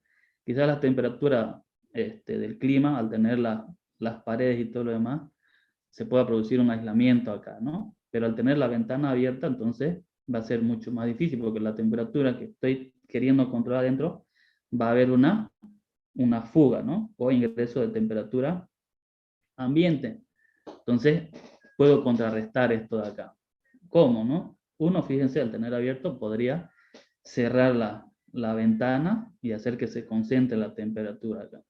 A: Quizás la temperatura del clima, al tener las paredes y todo lo demás, se pueda producir un aislamiento acá, ¿no? Pero al tener la ventana abierta, entonces va a ser mucho más difícil, porque la temperatura que estoy queriendo controlar adentro, va a haber una fuga, ¿no? O ingreso de temperatura ambiente. Entonces, puedo contrarrestar esto de acá. ¿Cómo, no? Uno, fíjense, al tener abierto, podría cerrar la ventana y hacer que se concentre la temperatura acá.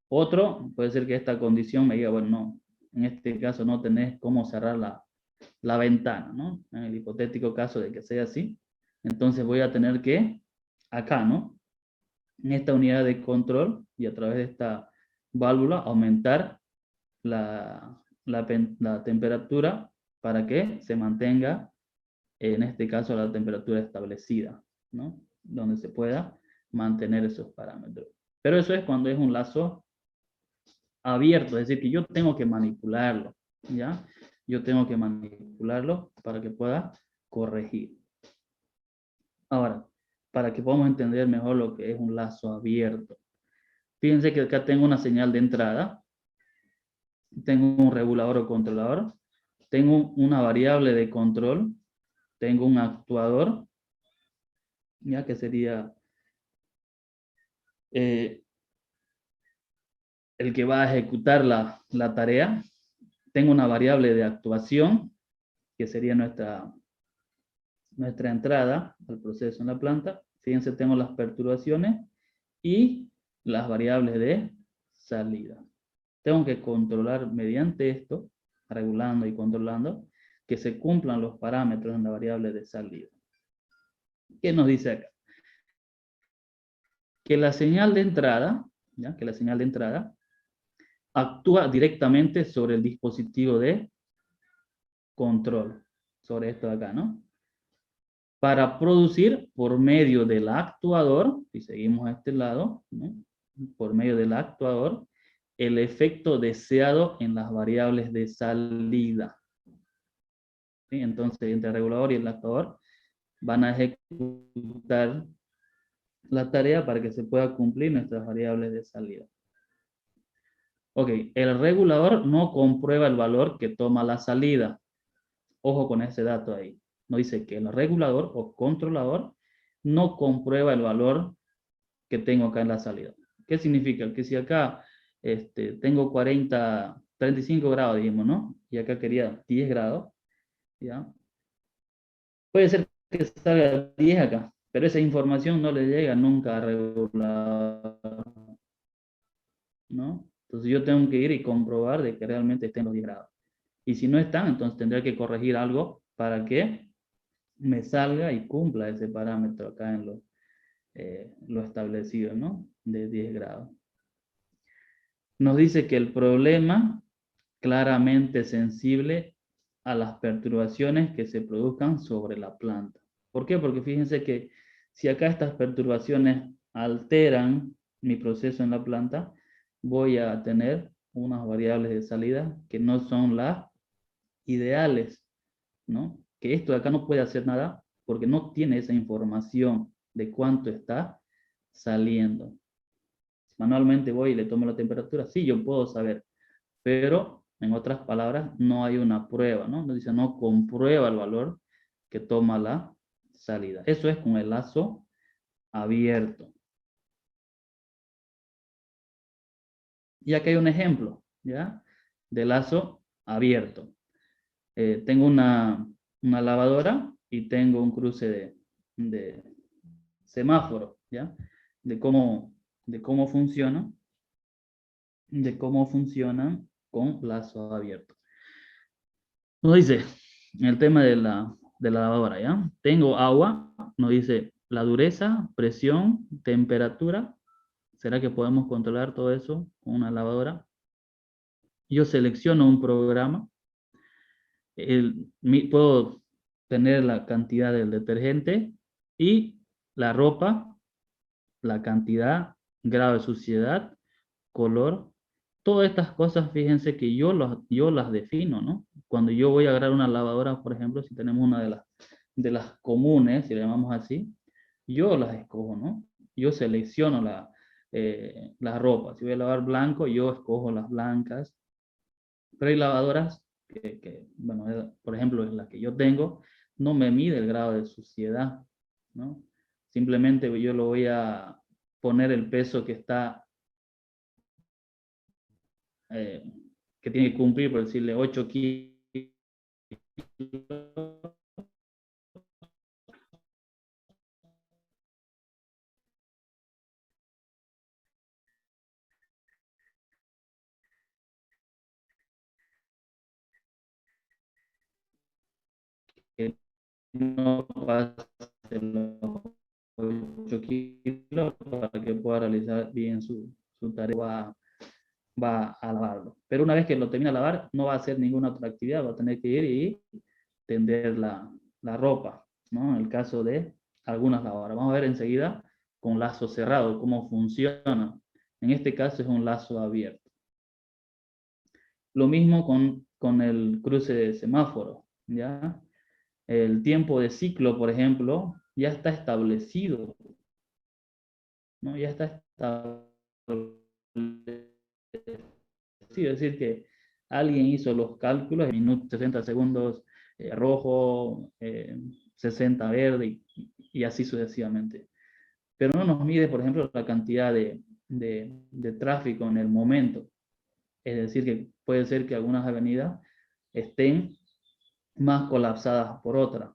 A: Otro, puede ser que esta condición me diga, bueno, no, en este caso no tenés cómo cerrar la ventana, ¿no? En el hipotético caso de que sea así, entonces voy a tener que, acá, ¿no? En esta unidad de control y a través de esta válvula aumentar la temperatura para que se mantenga, en este caso, la temperatura establecida, ¿no? Donde se pueda mantener esos parámetros. Pero eso es cuando es un lazo abierto, es decir, que yo tengo que manipularlo, ¿ya? Yo tengo que manipularlo para que pueda corregir. Ahora, para que podamos entender mejor lo que es un lazo abierto. Fíjense que acá tengo una señal de entrada, tengo un regulador o controlador, tengo una variable de control, tengo un actuador, ya que sería el que va a ejecutar la tarea, tengo una variable de actuación, que sería nuestra entrada al proceso en la planta. Fíjense, tengo las perturbaciones y las variables de salida. Tengo que controlar mediante esto, regulando y controlando, que se cumplan los parámetros en la variable de salida. ¿Qué nos dice acá? Que la señal de entrada, ¿ya? Que la señal de entrada actúa directamente sobre el dispositivo de control, sobre esto de acá, ¿no? Para producir por medio del actuador, si seguimos a este lado, ¿no? Por medio del actuador, el efecto deseado en las variables de salida. ¿Sí? Entonces, entre el regulador y el actuador van a ejecutar la tarea para que se pueda cumplir nuestras variables de salida. Ok, el regulador no comprueba el valor que toma la salida. Ojo con ese dato ahí. No dice que el regulador o controlador no comprueba el valor que tengo acá en la salida. ¿Qué significa? Que si acá tengo 35 grados, digamos, ¿no? Y acá quería 10 grados, ¿ya? Puede ser que salga 10 acá, pero esa información no le llega nunca al regulador, ¿no? Entonces yo tengo que ir y comprobar de que realmente estén los 10 grados. Y si no están, entonces tendré que corregir algo para que me salga y cumpla ese parámetro acá en lo establecido, ¿no? De 10 grados. Nos dice que el problema claramente sensible a las perturbaciones que se produzcan sobre la planta. ¿Por qué? Porque fíjense que si acá estas perturbaciones alteran mi proceso en la planta, voy a tener unas variables de salida que no son las ideales, ¿no? que esto de acá no puede hacer nada porque no tiene esa información de cuánto está saliendo. Manualmente voy y le tomo la temperatura, sí, yo puedo saber, pero en otras palabras, no hay una prueba, ¿no? Nos dice, no comprueba el valor que toma la salida. Eso es con el lazo abierto. Y aquí hay un ejemplo, ¿ya? De lazo abierto. Tengo una lavadora y tengo un cruce de semáforo, ¿ya? De cómo funciona, con lazo abierto. Nos dice, en el tema de la lavadora, ¿ya? Tengo agua, nos dice la dureza, presión, temperatura. ¿Será que podemos controlar todo eso con una lavadora? Yo selecciono un programa, puedo tener la cantidad del detergente y la ropa, la cantidad, grado de suciedad, color. Todas estas cosas, fíjense que yo las defino, ¿no? Cuando yo voy a agarrar una lavadora, por ejemplo, si tenemos una de las comunes, si le llamamos así, yo las escojo, ¿no? Yo selecciono la ropa. Si voy a lavar blanco, yo escojo las blancas. Pero hay lavadoras bueno, por ejemplo, en la que yo tengo, no me mide el grado de suciedad, ¿no? Simplemente yo lo voy a poner el peso que está, que tiene que cumplir, por decirle 8 kilos, que no pase los 8 kilos para que pueda realizar bien su tarea. Va a lavarlo. Pero una vez que lo termina de lavar, no va a hacer ninguna otra actividad, va a tener que ir y tender la ropa, ¿no? En el caso de algunas lavadoras. Vamos a ver enseguida con lazo cerrado cómo funciona. En este caso es un lazo abierto. Lo mismo con el cruce de semáforo, ¿ya? El tiempo de ciclo, por ejemplo, ya está establecido, ¿no? Ya está establecido. Sí, es decir, que alguien hizo los cálculos, minutos, 60 segundos rojo, 60 verde y así sucesivamente. Pero no nos mide, por ejemplo, la cantidad de tráfico en el momento. Es decir, que puede ser que algunas avenidas estén más colapsadas por otras,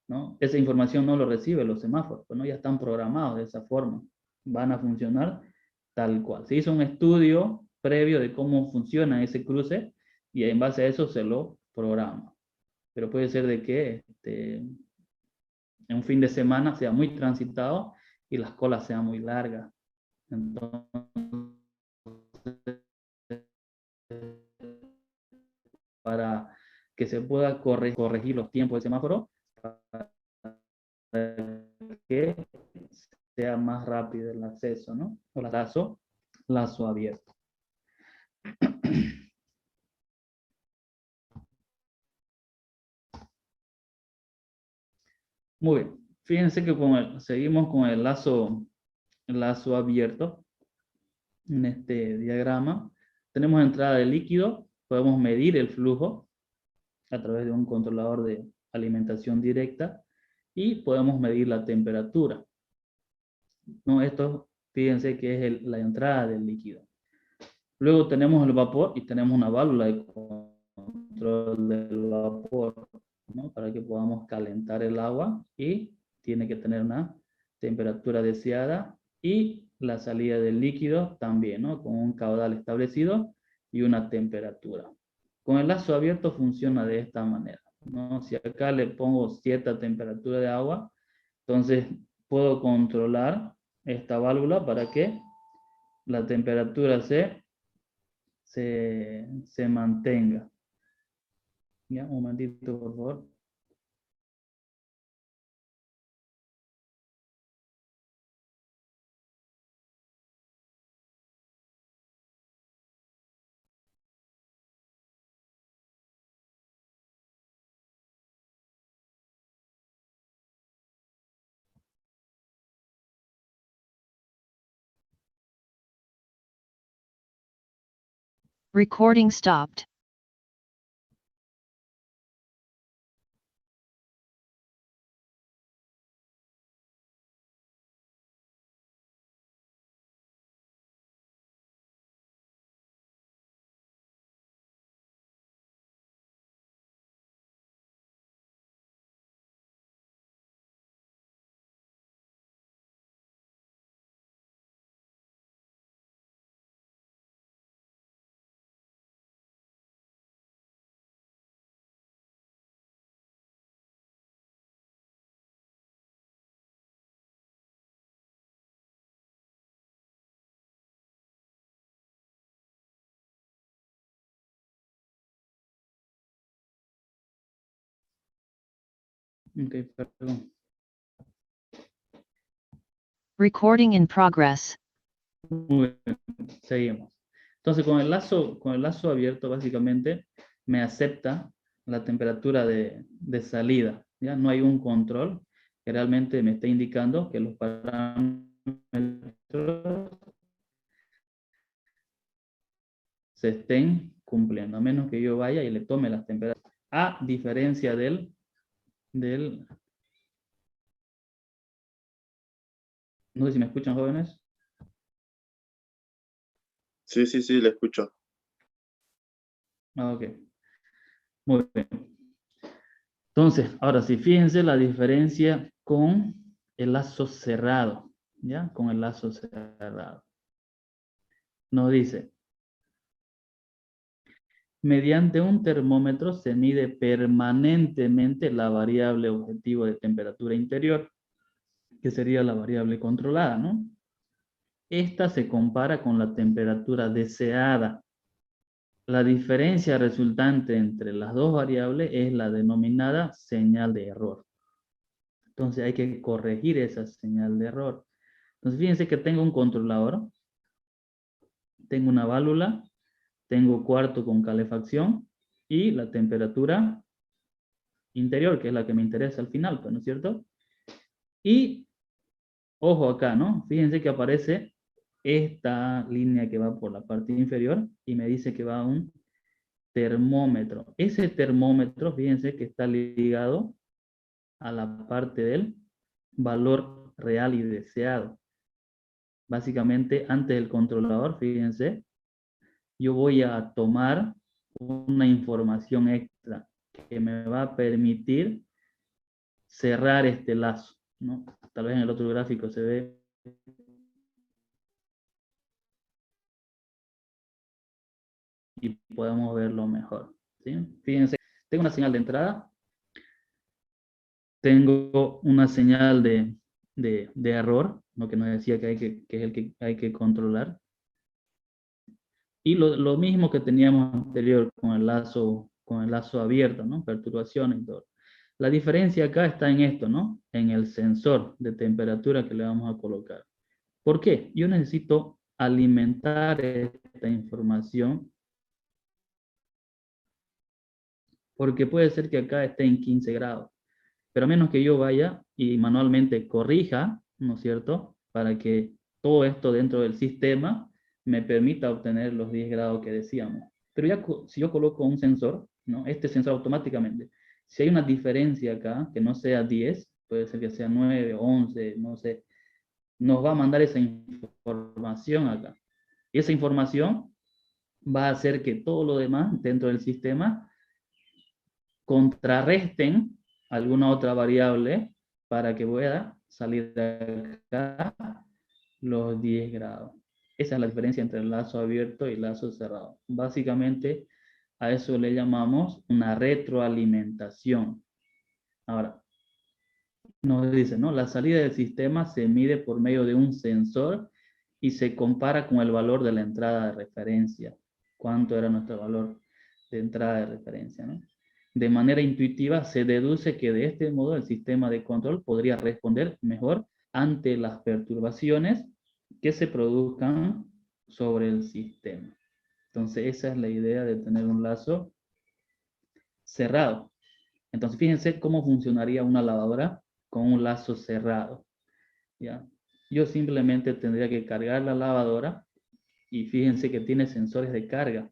A: ¿no? Esa información no lo reciben los semáforos, pues, ¿no? Ya están programados de esa forma. Van a funcionar tal cual. Se hizo un estudio previo de cómo funciona ese cruce y en base a eso se lo programa. Pero puede ser de que en un fin de semana sea muy transitado y las colas sean muy largas. Entonces, para que se pueda corregir los tiempos del semáforo, para que sea más rápido el acceso, ¿no? O lazo abierto. Muy bien. Fíjense que seguimos con el lazo abierto en este diagrama. Tenemos entrada de líquido, podemos medir el flujo a través de un controlador de alimentación directa y podemos medir la temperatura, ¿no? Esto, fíjense que es la entrada del líquido. Luego tenemos el vapor y tenemos una válvula de control del vapor, ¿no? Para que podamos calentar el agua y tiene que tener una temperatura deseada y la salida del líquido también, ¿no? Con un caudal establecido y una temperatura. Con el lazo abierto funciona de esta manera, ¿no? Si acá le pongo cierta temperatura de agua, entonces puedo controlar esta válvula para que la temperatura se mantenga. Ya, un momentito, por favor.
D: Recording stopped.
A: Ok, perdón.
D: Recording in progress.
A: Muy bien, seguimos. Entonces, con el lazo abierto, básicamente, me acepta la temperatura de salida. ¿Ya? No hay un control que realmente me esté indicando que los parámetros se estén cumpliendo, a menos que yo vaya y le tome las temperaturas. A diferencia del no sé si me escuchan, jóvenes.
F: Sí, sí, sí, le escucho.
A: Ah, ok. Muy bien. Entonces, ahora sí, fíjense la diferencia con el lazo cerrado, ¿ya? Con el lazo cerrado. Nos dice, mediante un termómetro se mide permanentemente la variable objetivo de temperatura interior, que sería la variable controlada, ¿no? Esta se compara con la temperatura deseada. La diferencia resultante entre las dos variables es la denominada señal de error. Entonces hay que corregir esa señal de error. Entonces fíjense que tengo un controlador, tengo una válvula, tengo cuarto con calefacción y la temperatura interior, que es la que me interesa al final, pues, ¿no es cierto? Y ojo acá, ¿no? Fíjense que aparece esta línea que va por la parte inferior y me dice que va a un termómetro. Ese termómetro, fíjense que está ligado a la parte del valor real y deseado. Básicamente, antes del controlador, fíjense, yo voy a tomar una información extra que me va a permitir cerrar este lazo, ¿no? Tal vez en el otro gráfico se ve. Y podemos verlo mejor, ¿sí? Fíjense, tengo una señal de entrada, tengo una señal de error, lo que nos decía que es el que hay que controlar. Y lo mismo que teníamos anterior con el lazo abierto, ¿no? Perturbaciones y todo. La diferencia acá está en esto, ¿no? En el sensor de temperatura que le vamos a colocar. ¿Por qué? Yo necesito alimentar esta información porque puede ser que acá esté en 15 grados. Pero a menos que yo vaya y manualmente corrija, ¿no es cierto? Para que todo esto dentro del sistema me permita obtener los 10 grados que decíamos. Pero ya si yo coloco un sensor, ¿no? Este sensor automáticamente, si hay una diferencia acá, que no sea 10, puede ser que sea 9, 11, no sé, nos va a mandar esa información acá. Y esa información va a hacer que todo lo demás dentro del sistema contrarresten alguna otra variable para que pueda salir de acá los 10 grados. Esa es la diferencia entre el lazo abierto y el lazo cerrado. Básicamente a eso le llamamos una retroalimentación. Ahora, nos dice, ¿no? La salida del sistema se mide por medio de un sensor y se compara con el valor de la entrada de referencia. ¿Cuánto era nuestro valor de entrada de referencia, ¿no? De manera intuitiva se deduce que de este modo el sistema de control podría responder mejor ante las perturbaciones que se produzcan sobre el sistema. Entonces esa es la idea de tener un lazo cerrado. Entonces fíjense cómo funcionaría una lavadora con un lazo cerrado, ¿ya? Yo simplemente tendría que cargar la lavadora y fíjense que tiene sensores de carga.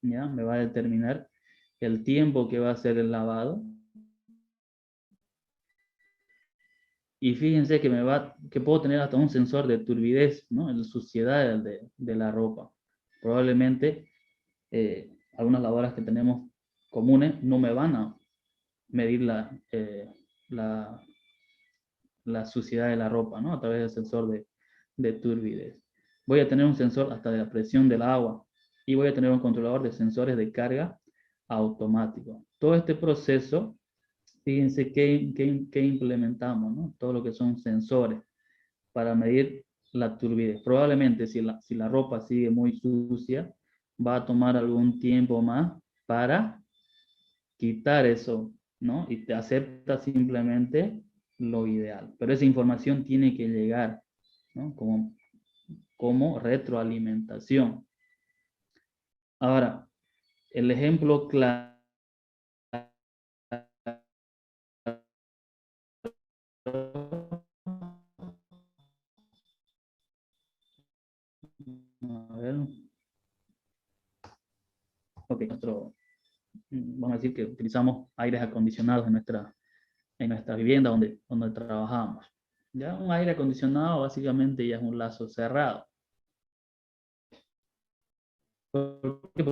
A: ¿ya? Me va a determinar el tiempo que va a ser el lavado. Y fíjense que que puedo tener hasta un sensor de turbidez, ¿no? La suciedad de la ropa. Probablemente algunas lavadoras que tenemos comunes no me van a medir la, la suciedad de la ropa, ¿no? A través del sensor de turbidez. Voy a tener un sensor hasta de la presión del agua y voy a tener un controlador de sensores de carga automático. Todo este proceso, fíjense que implementamos, ¿no? Todo lo que son sensores para medir la turbidez. Probablemente si la ropa sigue muy sucia, va a tomar algún tiempo más para quitar eso, ¿no? Y te acepta simplemente lo ideal. Pero esa información tiene que llegar, ¿no? Como retroalimentación. Ahora, el ejemplo claro. A ver. Ok, vamos a decir que utilizamos aires acondicionados en nuestra vivienda donde trabajamos. Ya un aire acondicionado básicamente ya es un lazo cerrado. ¿Por qué?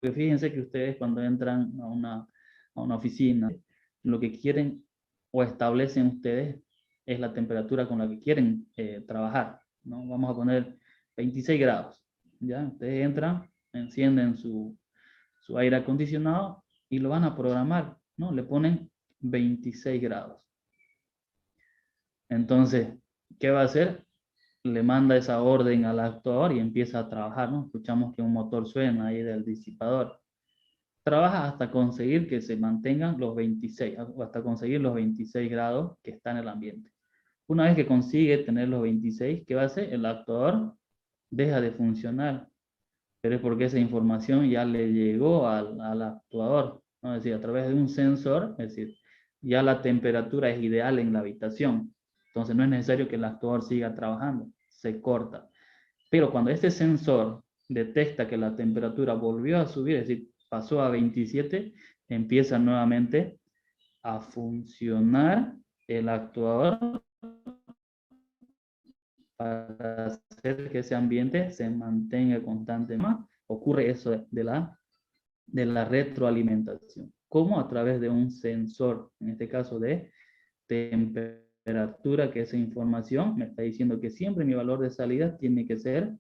A: Porque fíjense que ustedes cuando entran a una oficina, lo que quieren o establecen ustedes es la temperatura con la que quieren trabajar, ¿no? Vamos a poner 26 grados. ¿Ya? Ustedes entran, encienden su aire acondicionado y lo van a programar, ¿no? Le ponen 26 grados. Entonces, ¿qué va a hacer? Le manda esa orden al actuador y empieza a trabajar, ¿no? Escuchamos que un motor suena ahí del disipador. Trabaja hasta conseguir que se mantengan los 26, o hasta conseguir los 26 grados que está en el ambiente. Una vez que consigue tener los 26, ¿qué va a hacer? El actuador deja de funcionar, pero es porque esa información ya le llegó al actuador, ¿no? Es decir, a través de un sensor, es decir, ya la temperatura es ideal en la habitación, entonces no es necesario que el actuador siga trabajando, se corta. Pero cuando este sensor detecta que la temperatura volvió a subir, es decir, pasó a 27, empieza nuevamente a funcionar el actuador para hacer que ese ambiente se mantenga constante. Ocurre eso de la retroalimentación. ¿Cómo? A través de un sensor, en este caso de temperatura, que esa información me está diciendo que siempre mi valor de salida tiene que ser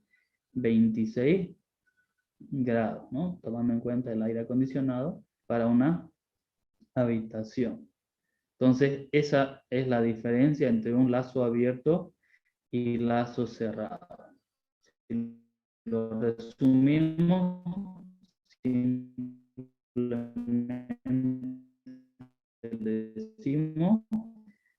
A: 26 grados, ¿no? Tomando en cuenta el aire acondicionado para una habitación. Entonces, esa es la diferencia entre un lazo abierto y lazo cerrado. Si lo resumimos, simplemente decimos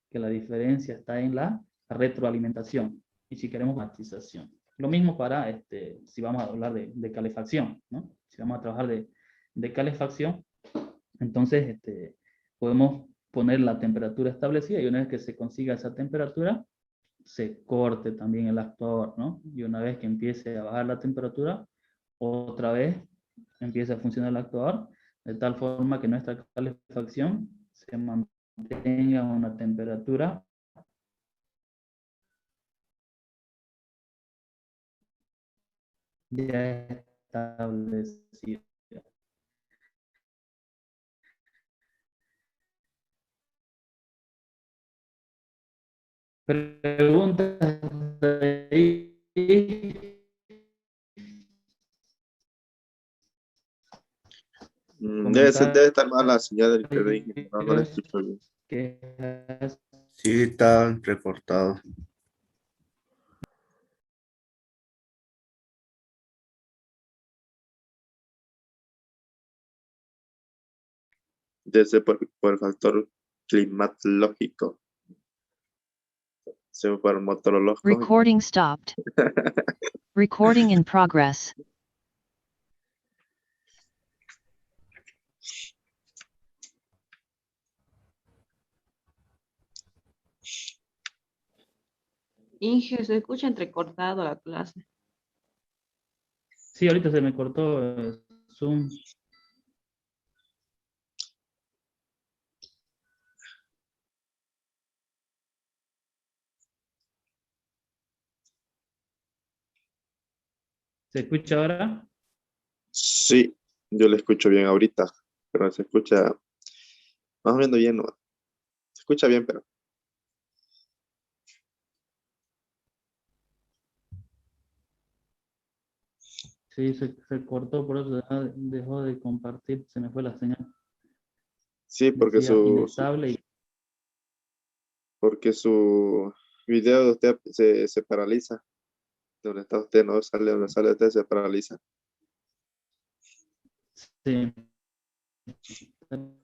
A: que la diferencia está en la retroalimentación y si queremos matización. Lo mismo para si vamos a hablar de calefacción, ¿no? Si vamos a trabajar de calefacción, entonces podemos poner la temperatura establecida y una vez que se consiga esa temperatura, se corte también el actuador, ¿no? Y una vez que empiece a bajar la temperatura, otra vez empieza a funcionar el actuador, de tal forma que nuestra calefacción se mantenga a una temperatura ya establecida. Preguntas ahí.
F: Debe estar mal la señal del internet, no la escucho bien.
B: Sí, está reportado.
F: Por el factor climatológico. Se por meteorológico.
D: Recording stopped. Recording in progress.
I: Inge, se escucha entrecortado la clase.
A: Sí, ahorita se me cortó Zoom. ¿Se escucha ahora?
F: Sí, yo le escucho bien ahorita, pero se escucha más o menos bien, ¿no? Se escucha bien, pero
A: Sí, se cortó, por eso dejó de compartir, se me fue la señal.
F: sí,
A: Decía inestable y
F: porque su video de usted se paraliza. Donde está usted, no sale, donde sale usted se paraliza.
A: sí,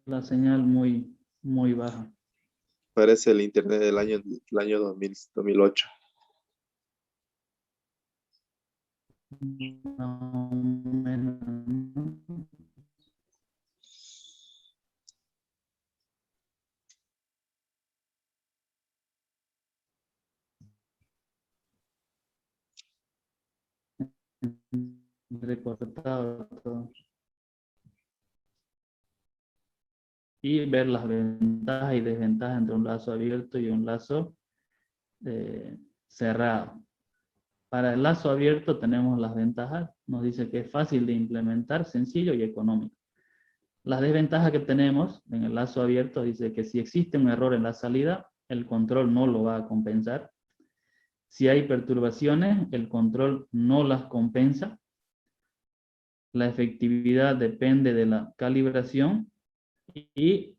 A: la señal muy, muy baja.
F: Parece el internet del año 2000, 2008.
A: Más o menos, ¿no? Recortado todo. Y ver las ventajas y desventajas entre un lazo abierto y un lazo cerrado. Para el lazo abierto tenemos las ventajas, nos dice que es fácil de implementar, sencillo y económico. Las desventajas que tenemos en el lazo abierto dice que si existe un error en la salida, el control no lo va a compensar. Si hay perturbaciones, el control no las compensa. La efectividad depende de la calibración y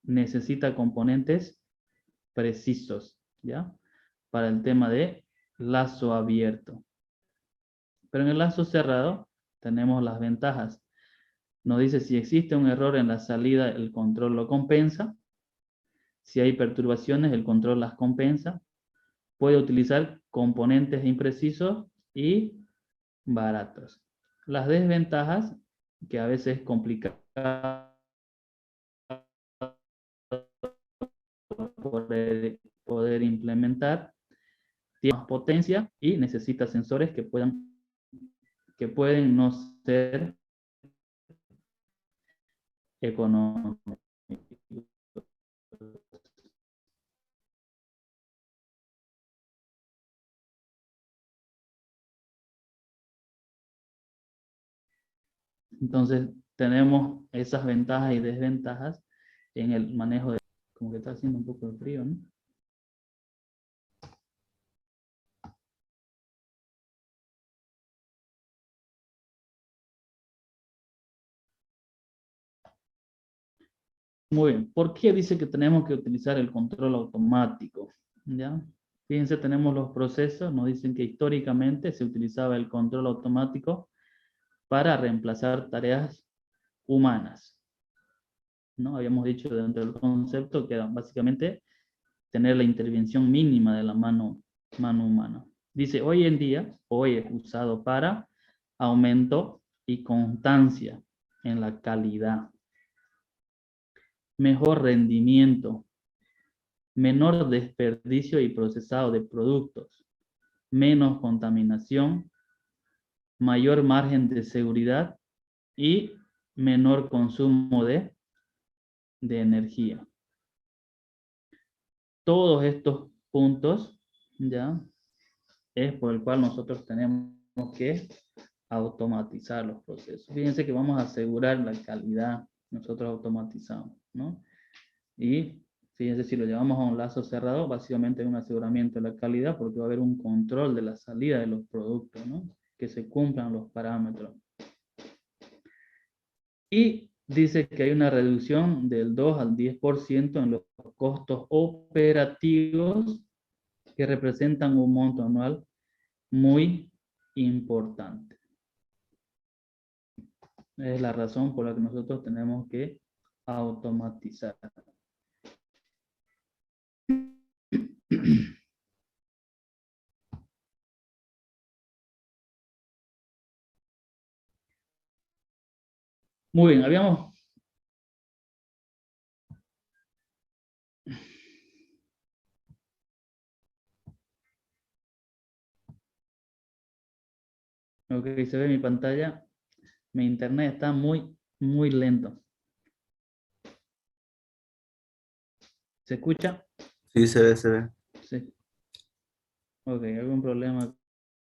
A: necesita componentes precisos, ¿ya? Para el tema de lazo abierto. Pero en el lazo cerrado tenemos las ventajas. Nos dice si existe un error en la salida, el control lo compensa. Si hay perturbaciones, el control las compensa. Puede utilizar componentes imprecisos y baratos. Las desventajas, que a veces es complicado poder implementar, tiene más potencia y necesita sensores que pueden no ser económicos. Entonces, tenemos esas ventajas y desventajas en el manejo de... Como que está haciendo un poco de frío, ¿no? Muy bien. ¿Por qué dice que tenemos que utilizar el control automático? ¿Ya? Fíjense, tenemos los procesos. Nos dicen que históricamente se utilizaba el control automático para reemplazar tareas humanas, ¿no? Habíamos dicho dentro del concepto que era básicamente tener la intervención mínima de la mano humana. Dice, hoy en día, hoy es usado para aumento y constancia en la calidad, mejor rendimiento, menor desperdicio y procesado de productos, menos contaminación, mayor margen de seguridad y menor consumo de energía. Todos estos puntos, ¿ya? Es por el cual nosotros tenemos que automatizar los procesos. Fíjense que vamos a asegurar la calidad, nosotros automatizamos, ¿no? Y fíjense, si lo llevamos a un lazo cerrado, básicamente hay un aseguramiento de la calidad porque va a haber un control de la salida de los productos, ¿no? Que se cumplan los parámetros. Y dice que hay una reducción del 2 al 10% en los costos operativos que representan un monto anual muy importante. Es la razón por la que nosotros tenemos que automatizar. Muy bien, habíamos... Ok, se ve mi pantalla. Mi internet está muy lento. ¿Se escucha?
B: Sí, se ve, se ve.
A: Sí. Ok, algún problema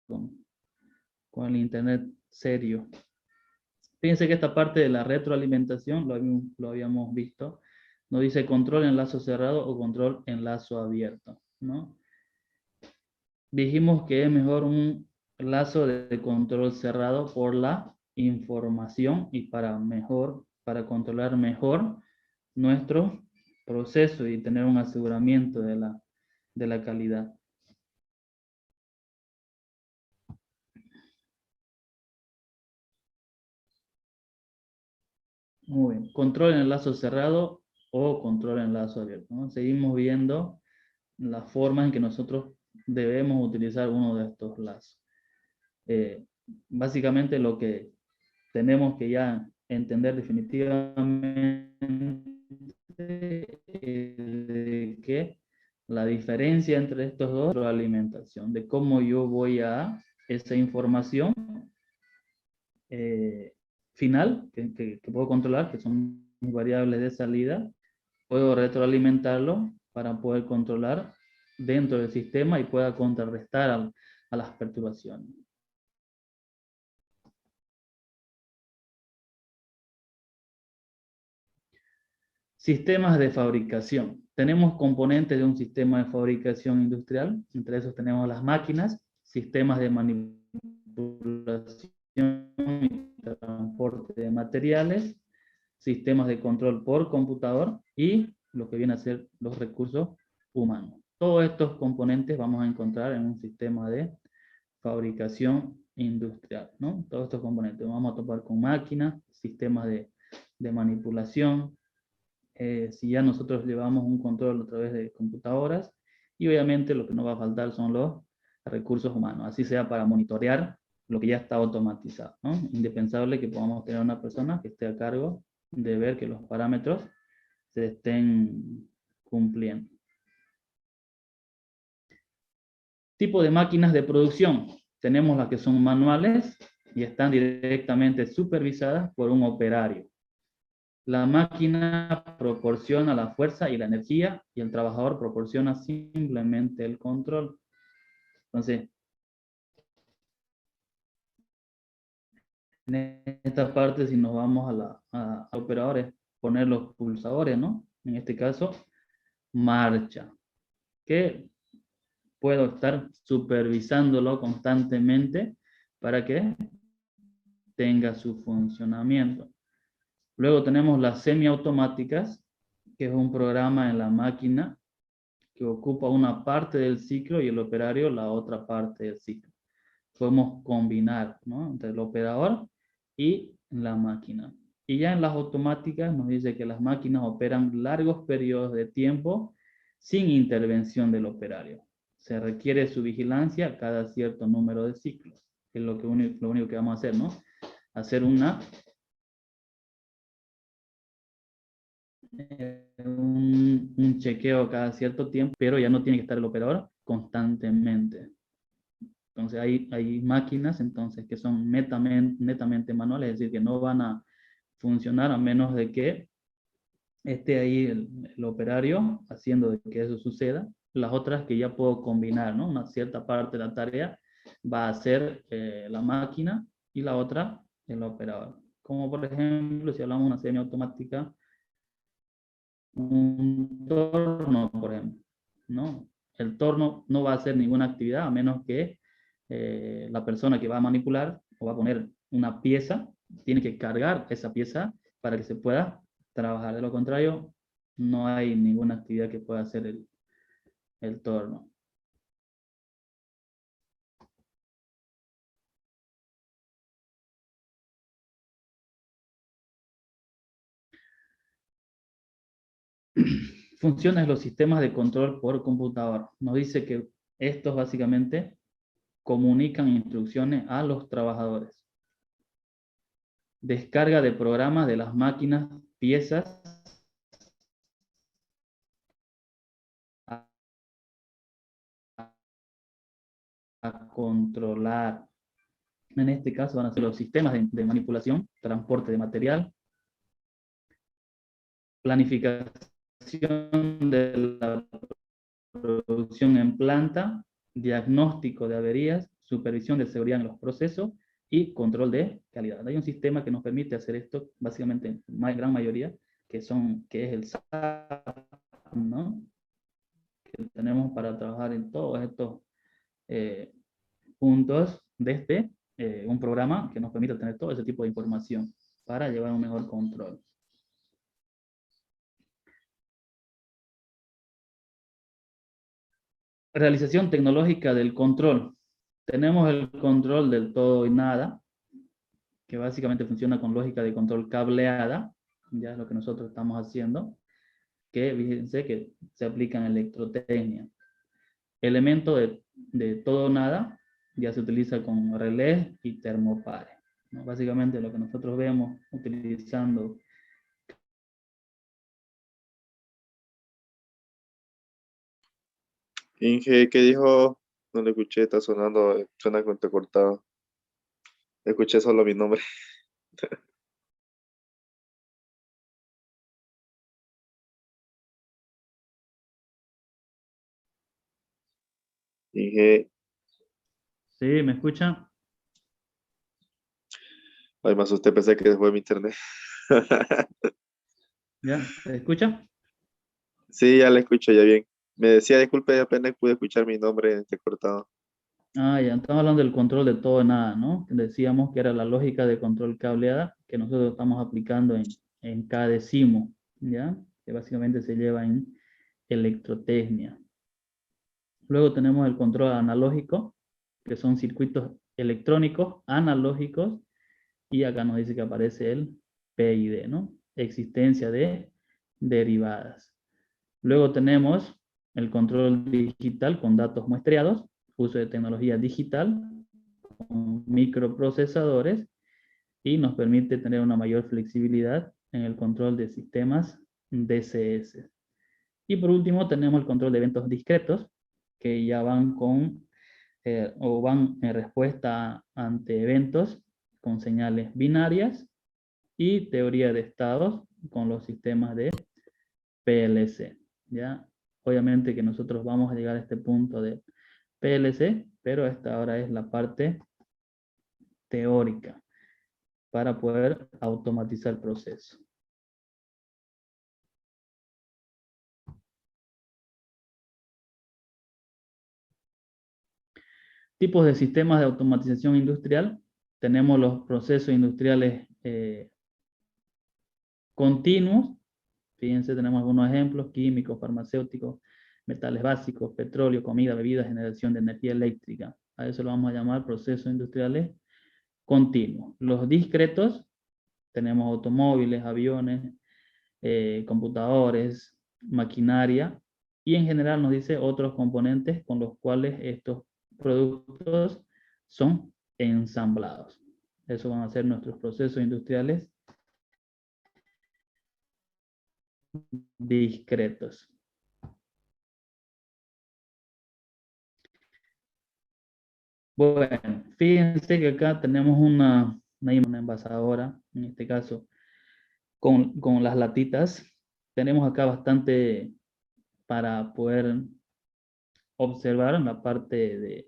A: con el internet serio. Fíjense que esta parte de la retroalimentación lo habíamos visto. Nos dice control en lazo cerrado o control en lazo abierto, ¿no? Dijimos que es mejor un lazo de control cerrado por la información y para controlar mejor nuestro proceso y tener un aseguramiento de la calidad. Muy bien. Control en lazo cerrado o control en lazo abierto, ¿no? Seguimos viendo la forma en que nosotros debemos utilizar uno de estos lazos. Básicamente lo que tenemos que ya entender definitivamente es que la diferencia entre estos dos es la alimentación, de cómo yo voy a esa información final que puedo controlar, que son variables de salida, puedo retroalimentarlo para poder controlar dentro del sistema y pueda contrarrestar a las perturbaciones. Sistemas de fabricación. Tenemos componentes de un sistema de fabricación industrial, entre esos tenemos las máquinas, sistemas de manipulación y transporte de materiales, sistemas de control por computador y lo que viene a ser los recursos humanos. Todos estos componentes vamos a encontrar en un sistema de fabricación industrial, ¿no? Todos estos componentes. Vamos a topar con máquinas, sistemas de manipulación, si ya nosotros llevamos un control a través de computadoras, y obviamente lo que nos va a faltar son los recursos humanos, así sea para monitorear lo que ya está automatizado, ¿no? Indispensable que podamos tener una persona que esté a cargo de ver que los parámetros se estén cumpliendo. Tipo de máquinas de producción. Tenemos las que son manuales y están directamente supervisadas por un operario. La máquina proporciona la fuerza y la energía y el trabajador proporciona simplemente el control. Entonces, en esta parte, si nos vamos a operadores, poner los pulsadores, ¿no? En este caso, marcha, que puedo estar supervisándolo constantemente para que tenga su funcionamiento. Luego tenemos las semiautomáticas, que es un programa en la máquina que ocupa una parte del ciclo y el operario la otra parte del ciclo. Podemos combinar, ¿no?, entre el operador y la máquina. Y ya en las automáticas nos dice que las máquinas operan largos periodos de tiempo sin intervención del operario. Se requiere su vigilancia cada cierto número de ciclos, que es lo único que vamos a hacer, ¿no? Hacer un chequeo cada cierto tiempo, pero ya no tiene que estar el operador constantemente. Entonces hay máquinas entonces que son netamente manuales, es decir, que no van a funcionar a menos de que esté ahí el operario haciendo de que eso suceda. Las otras que ya puedo combinar, ¿no? Una cierta parte de la tarea va a ser la máquina y la otra el operador. Como por ejemplo, si hablamos de una semiautomática, un torno, por ejemplo, ¿no? El torno no va a hacer ninguna actividad a menos que la persona que va a manipular o va a poner una pieza, tiene que cargar esa pieza para que se pueda trabajar. De lo contrario, no hay ninguna actividad que pueda hacer el torno. Funciones de los sistemas de control por computador. Nos dice que estos básicamente comunican instrucciones a los trabajadores. Descarga de programas de las máquinas, piezas a controlar. En este caso van a ser los sistemas de manipulación, transporte de material, planificación de la producción en planta, diagnóstico de averías, supervisión de seguridad en los procesos y control de calidad. Hay un sistema que nos permite hacer esto, básicamente en la gran mayoría, que es el SAP, ¿no? Que tenemos para trabajar en todos estos puntos desde un programa que nos permite tener todo ese tipo de información para llevar un mejor control. Realización tecnológica del control. Tenemos el control del todo y nada, que básicamente funciona con lógica de control cableada, ya es lo que nosotros estamos haciendo, que fíjense que se aplica en electrotecnia. Elemento de todo o nada ya se utiliza con relés y termopares, ¿no? Básicamente lo que nosotros vemos utilizando.
F: Inge, ¿qué dijo? No le escuché, está sonando, suena con cortado. Escuché solo mi nombre. Inge,
A: ¿Sí? ¿Me escucha?
F: además usted pensé que fue mi internet.
A: ¿Ya? ¿Se escucha?
F: Sí, ya le escucho ya bien. Me decía, disculpe, apenas pude escuchar mi nombre cortado.
A: Ah, ya, estamos hablando del control de todo o nada, ¿no? Decíamos que era la lógica de control cableada que nosotros estamos aplicando en cada decimo, ¿ya? Que básicamente se lleva en electrotecnia. Luego tenemos el control analógico, que son circuitos electrónicos analógicos, y acá nos dice que aparece el PID, ¿no? Existencia de derivadas. Luego tenemos el control digital con datos muestreados, uso de tecnología digital, con microprocesadores, y nos permite tener una mayor flexibilidad en el control de sistemas DCS. Y por último tenemos el control de eventos discretos, que ya van o van en respuesta ante eventos con señales binarias, y teoría de estados con los sistemas de PLC, ¿ya? Obviamente que nosotros vamos a llegar a este punto de PLC, pero esta ahora es la parte teórica para poder automatizar el proceso. Tipos de sistemas de automatización industrial. Tenemos los procesos industriales continuos. Fíjense, tenemos algunos ejemplos: químicos, farmacéuticos, metales básicos, petróleo, comida, bebidas, generación de energía eléctrica. A eso lo vamos a llamar procesos industriales continuos. Los discretos, tenemos automóviles, aviones, computadores, maquinaria, y en general nos dice otros componentes con los cuales estos productos son ensamblados. Eso van a ser nuestros procesos industriales discretos. Bueno, fíjense que acá tenemos una envasadora, en este caso con las latitas. Tenemos acá bastante para poder observar en la parte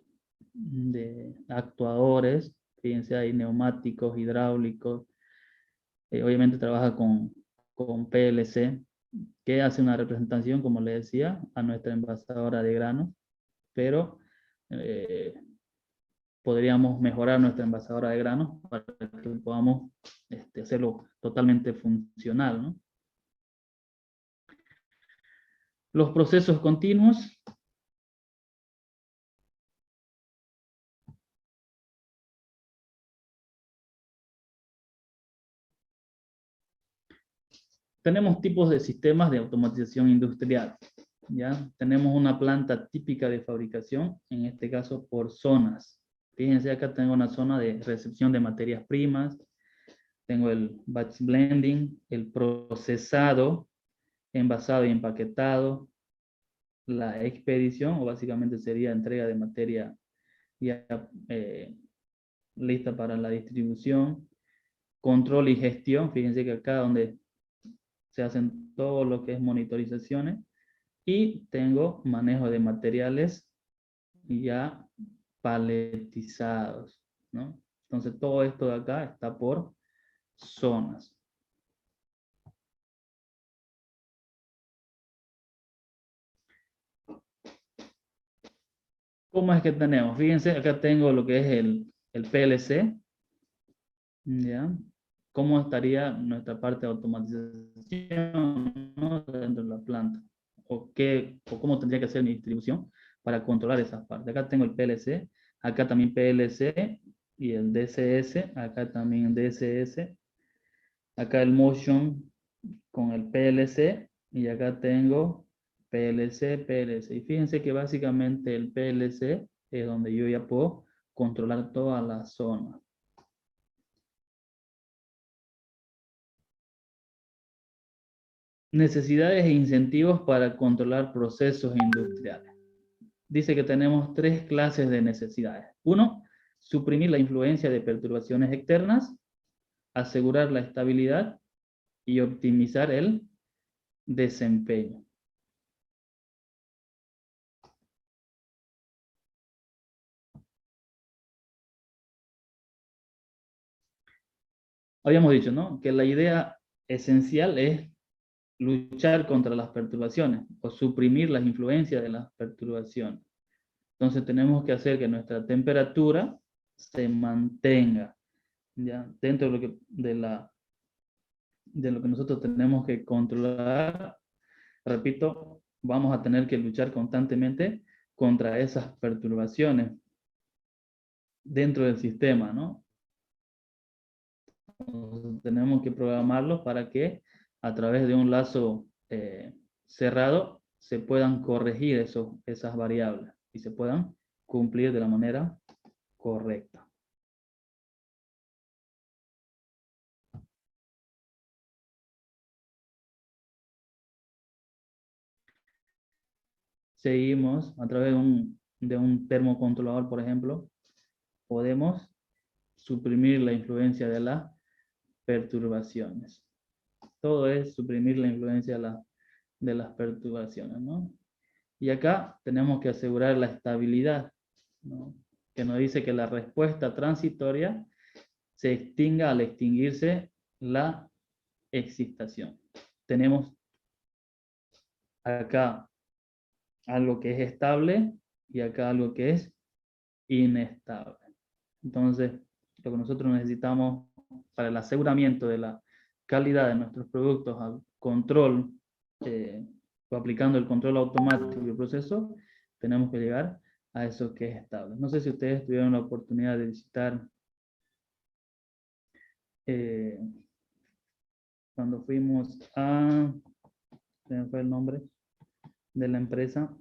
A: de actuadores. Fíjense, hay neumáticos, hidráulicos. Obviamente trabaja con PLC, que hace una representación, como les decía, a nuestra envasadora de granos, pero podríamos mejorar nuestra envasadora de granos para que podamos hacerlo totalmente funcional, ¿no? Los procesos continuos. Tenemos tipos de sistemas de automatización industrial, ¿ya? Tenemos una planta típica de fabricación, en este caso por zonas. Fíjense, acá tengo una zona de recepción de materias primas, tengo el batch blending, el procesado, envasado y empaquetado, la expedición, o básicamente sería entrega de materia ya lista para la distribución, control y gestión. Fíjense que acá donde se hacen todo lo que es monitorizaciones, y tengo manejo de materiales ya paletizados, ¿no? Entonces todo esto de acá está por zonas. ¿Cómo es que tenemos? Fíjense, acá tengo lo que es el PLC, ¿ya? ¿Cómo estaría nuestra parte de automatización, ¿no? Dentro de la planta? ¿O cómo tendría que ser mi distribución para controlar esas partes? Acá tengo el PLC, acá también PLC y el DCS, acá también DCS, acá el Motion con el PLC y acá tengo PLC, PLC. Y fíjense que básicamente el PLC es donde yo ya puedo controlar toda la zona. Necesidades e incentivos para controlar procesos industriales. Dice que tenemos 3 clases de necesidades. 1, suprimir la influencia de perturbaciones externas, asegurar la estabilidad y optimizar el desempeño. Habíamos dicho, ¿no? Que la idea esencial es luchar contra las perturbaciones o suprimir las influencias de las perturbaciones. Entonces tenemos que hacer que nuestra temperatura se mantenga, ¿ya? Dentro de lo que nosotros tenemos que controlar. Repito, vamos a tener que luchar constantemente contra esas perturbaciones dentro del sistema, ¿no? Tenemos que programarlos para que a través de un lazo cerrado se puedan corregir esas variables y se puedan cumplir de la manera correcta. Seguimos a través de un termocontrolador, por ejemplo, podemos suprimir la influencia de las perturbaciones. Todo es suprimir la influencia de las perturbaciones, ¿no? Y acá tenemos que asegurar la estabilidad, ¿no? Que nos dice que la respuesta transitoria se extinga al extinguirse la excitación. Tenemos acá algo que es estable y acá algo que es inestable. Entonces, lo que nosotros necesitamos para el aseguramiento de la calidad de nuestros productos al control, o aplicando el control automático del proceso, tenemos que llegar a eso que es estable. No sé si ustedes tuvieron la oportunidad de visitar cuando fuimos se me fue el nombre de la empresa,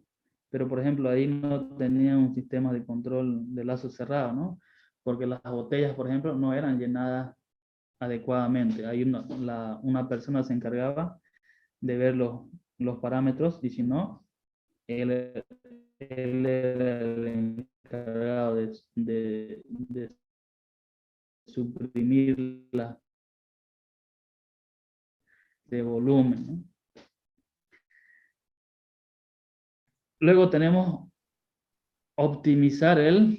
A: pero por ejemplo ahí no tenían un sistema de control de lazo cerrado, ¿no? Porque las botellas, por ejemplo, no eran llenadas adecuadamente. Ahí una persona se encargaba de ver los parámetros y si no, él era el encargado de suprimirla de volumen, ¿no? Luego tenemos optimizar el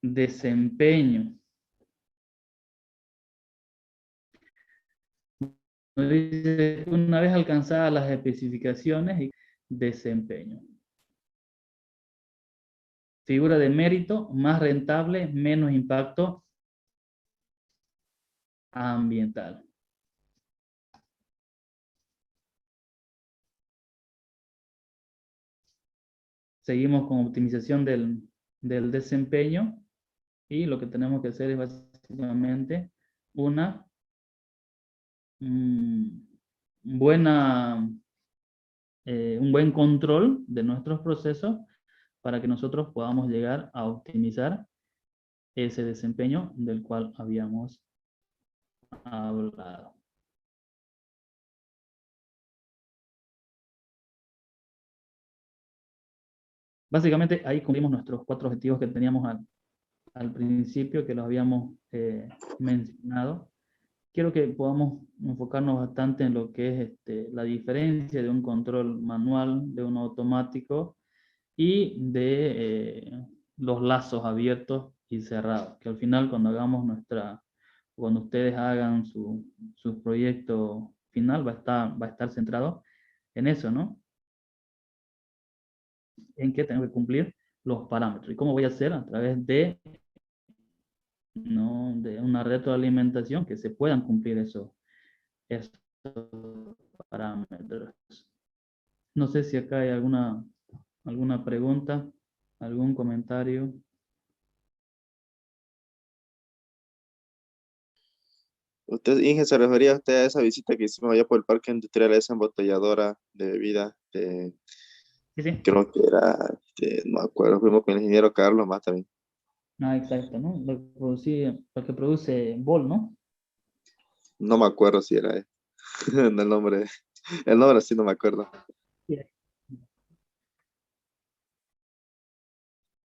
A: desempeño. Una vez alcanzadas las especificaciones y desempeño. Figura de mérito, más rentable, menos impacto ambiental. Seguimos con optimización del desempeño y lo que tenemos que hacer es básicamente un buen control de nuestros procesos para que nosotros podamos llegar a optimizar ese desempeño del cual habíamos hablado. Básicamente ahí cumplimos nuestros 4 objetivos que teníamos al principio que los habíamos mencionado. Quiero que podamos enfocarnos bastante en lo que es la diferencia de un control manual, de uno automático y de los lazos abiertos y cerrados, que al final cuando hagamos cuando ustedes hagan su proyecto final va a estar centrado en eso, ¿no? En que tengo que cumplir los parámetros. ¿Y cómo voy a hacer? A través ¿no? de una retroalimentación que se puedan cumplir esos parámetros. No sé si acá hay alguna pregunta, algún comentario.
F: Usted, Inge, se refería usted a esa visita que hicimos allá por el Parque Industrial, esa embotelladora de bebida,
A: Sí, sí.
F: creo que era, no me acuerdo, fuimos con el ingeniero Carlos más también.
A: Ah, exacto, ¿no? Lo que produce Bol, ¿no?
F: No me acuerdo si era el nombre sí no me acuerdo.
A: Sí.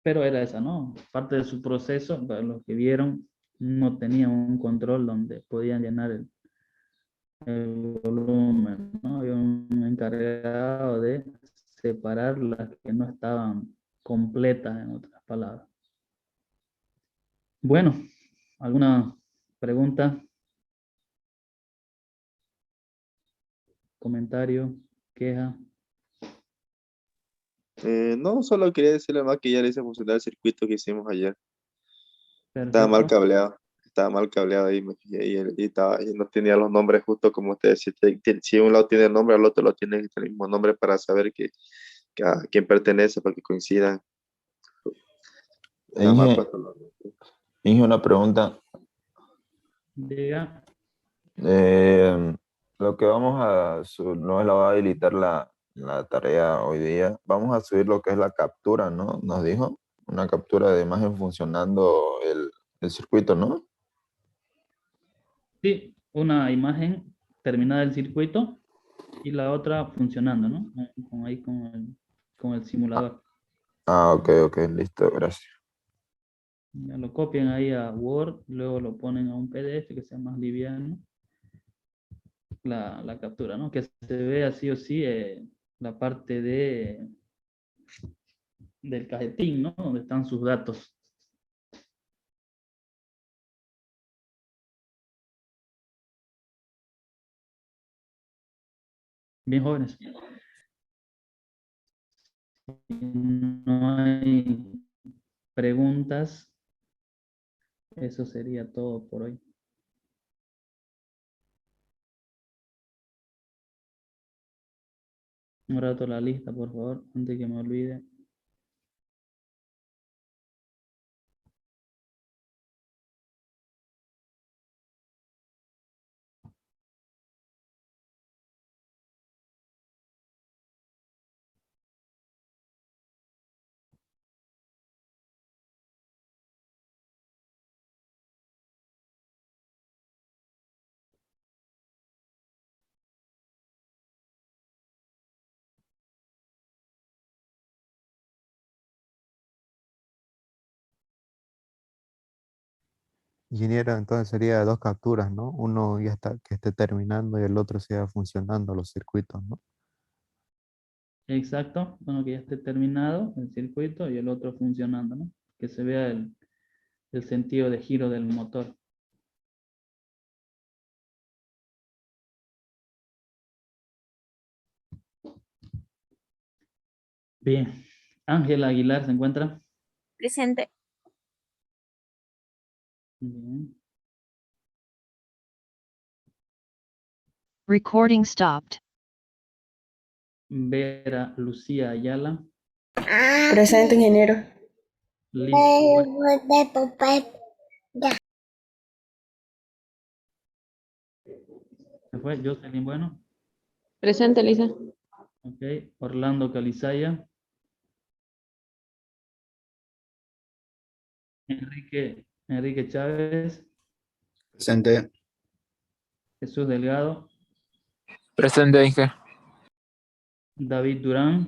A: Pero era esa, ¿no? Parte de su proceso, para los que vieron, no tenían un control donde podían llenar el volumen, ¿no? Había un encargado de separar las que no estaban completas, en otras palabras. Bueno, ¿alguna pregunta? ¿Comentario? ¿Queja?
F: No, solo quería decirle más que ya le hice funcionar el circuito que hicimos ayer. Estaba mal
A: Perfecto.
F: cableado. Estaba mal cableado ahí, me fijé, y no tenía los nombres justo como usted decía. Si un lado tiene el nombre, al otro lo tiene el mismo nombre para saber que a quién pertenece, para que coincidan. Estaba mal
I: Inge,
F: puesto los nombres.
I: Inge, una pregunta.
A: Diga.
I: Eh, lo que vamos a subir, no la va a habilitar la tarea hoy día. Vamos a subir lo que es la captura, ¿no? Nos dijo. Una captura de imagen funcionando el circuito, ¿no?
A: Sí, una imagen terminada del circuito y la otra funcionando, ¿no? Ahí con el simulador.
I: Ok, ok, listo, gracias.
A: Ya lo copian ahí a Word, luego lo ponen a un PDF que sea más liviano, la captura, ¿no? Que se vea sí o sí la parte del cajetín, ¿no? Donde están sus datos. Bien, jóvenes. Si no hay preguntas, eso sería todo por hoy. Un rato la lista, por favor, antes que me olvide.
E: Ingeniero, entonces sería dos capturas, ¿no? Uno ya está, que esté terminando y el otro sea funcionando los circuitos, ¿no?
A: Exacto, bueno, que ya esté terminado el circuito y el otro funcionando, ¿no? Que se vea el sentido de giro del motor. Bien. Ángela Aguilar se encuentra.
G: Presente.
A: Bien.
D: Recording stopped.
A: Vera Lucía Ayala.
H: Presente, ingeniero.
A: Liz Bueno. ¿Se fue? Jocelyn Bueno.
J: Presente, Lisa.
A: Ok. Orlando Calizaya. Enrique Chávez.
B: Presente.
A: Jesús Delgado.
C: Presente, Inge.
A: David Durán.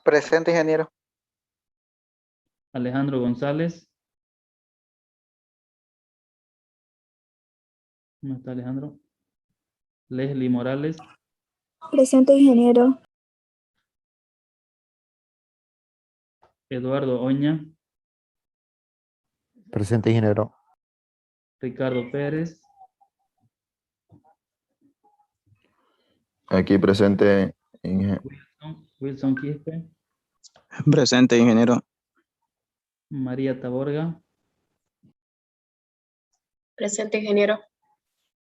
K: Presente, ingeniero.
A: Alejandro González. ¿No está Alejandro? Leslie Morales.
K: Presente, ingeniero.
A: Eduardo Oña.
E: Presente, ingeniero.
A: Ricardo Pérez.
I: Aquí presente, Inge.
A: Wilson Quispe.
C: Presente, ingeniero.
A: María Taborga.
J: Presente, ingeniero.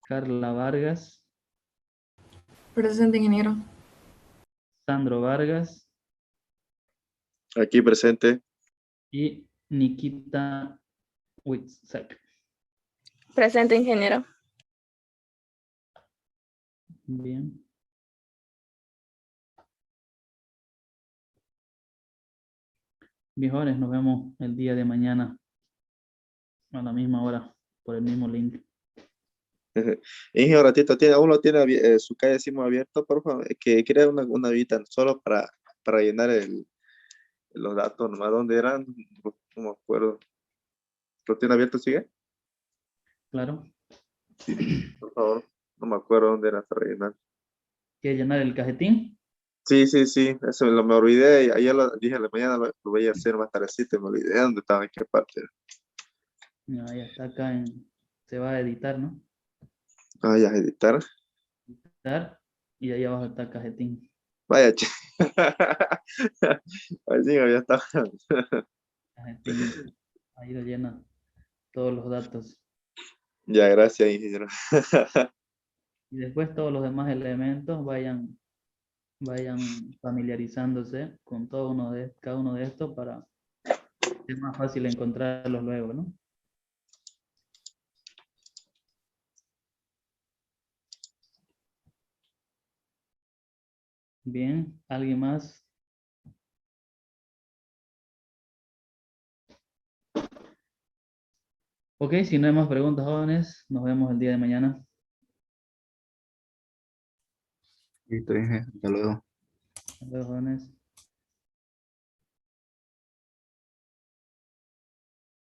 A: Carla Vargas.
J: Presente, ingeniero.
A: Sandro Vargas.
F: Aquí presente.
A: Y Nikita Witzak.
G: Presente, ingeniero.
A: Bien. Viejones, nos vemos el día de mañana a la misma hora por el mismo link.
F: Inge, un ratito, aún no tiene su calle Simo abierto, por favor, que crea una vita solo para llenar los datos, nomás dónde eran, no me acuerdo. ¿Lo tiene abierto, sigue?
A: Claro.
F: Por favor, no me acuerdo dónde era para rellenar.
A: ¿Quiere llenar el cajetín?
F: Sí, eso me olvidé, ayer dije a la mañana lo voy a hacer más tardecito, me olvidé dónde estaba, en qué parte.
A: No, ya está acá se va a editar, ¿no?
F: Ah, ya, editar.
A: Editar, y ahí abajo está cajetín.
F: Vaya, Ahí sí, ya está.
A: Cajetín, ahí lo llena todos los datos.
F: Ya, gracias, ingeniero.
A: Y después todos los demás elementos vayan familiarizándose con cada uno de estos para que sea más fácil encontrarlos luego, ¿no? Bien, ¿alguien más? Ok, si no hay más preguntas, jóvenes, nos vemos el día de mañana.
B: Listo, Inge. Hasta luego.
A: Hasta luego, jóvenes.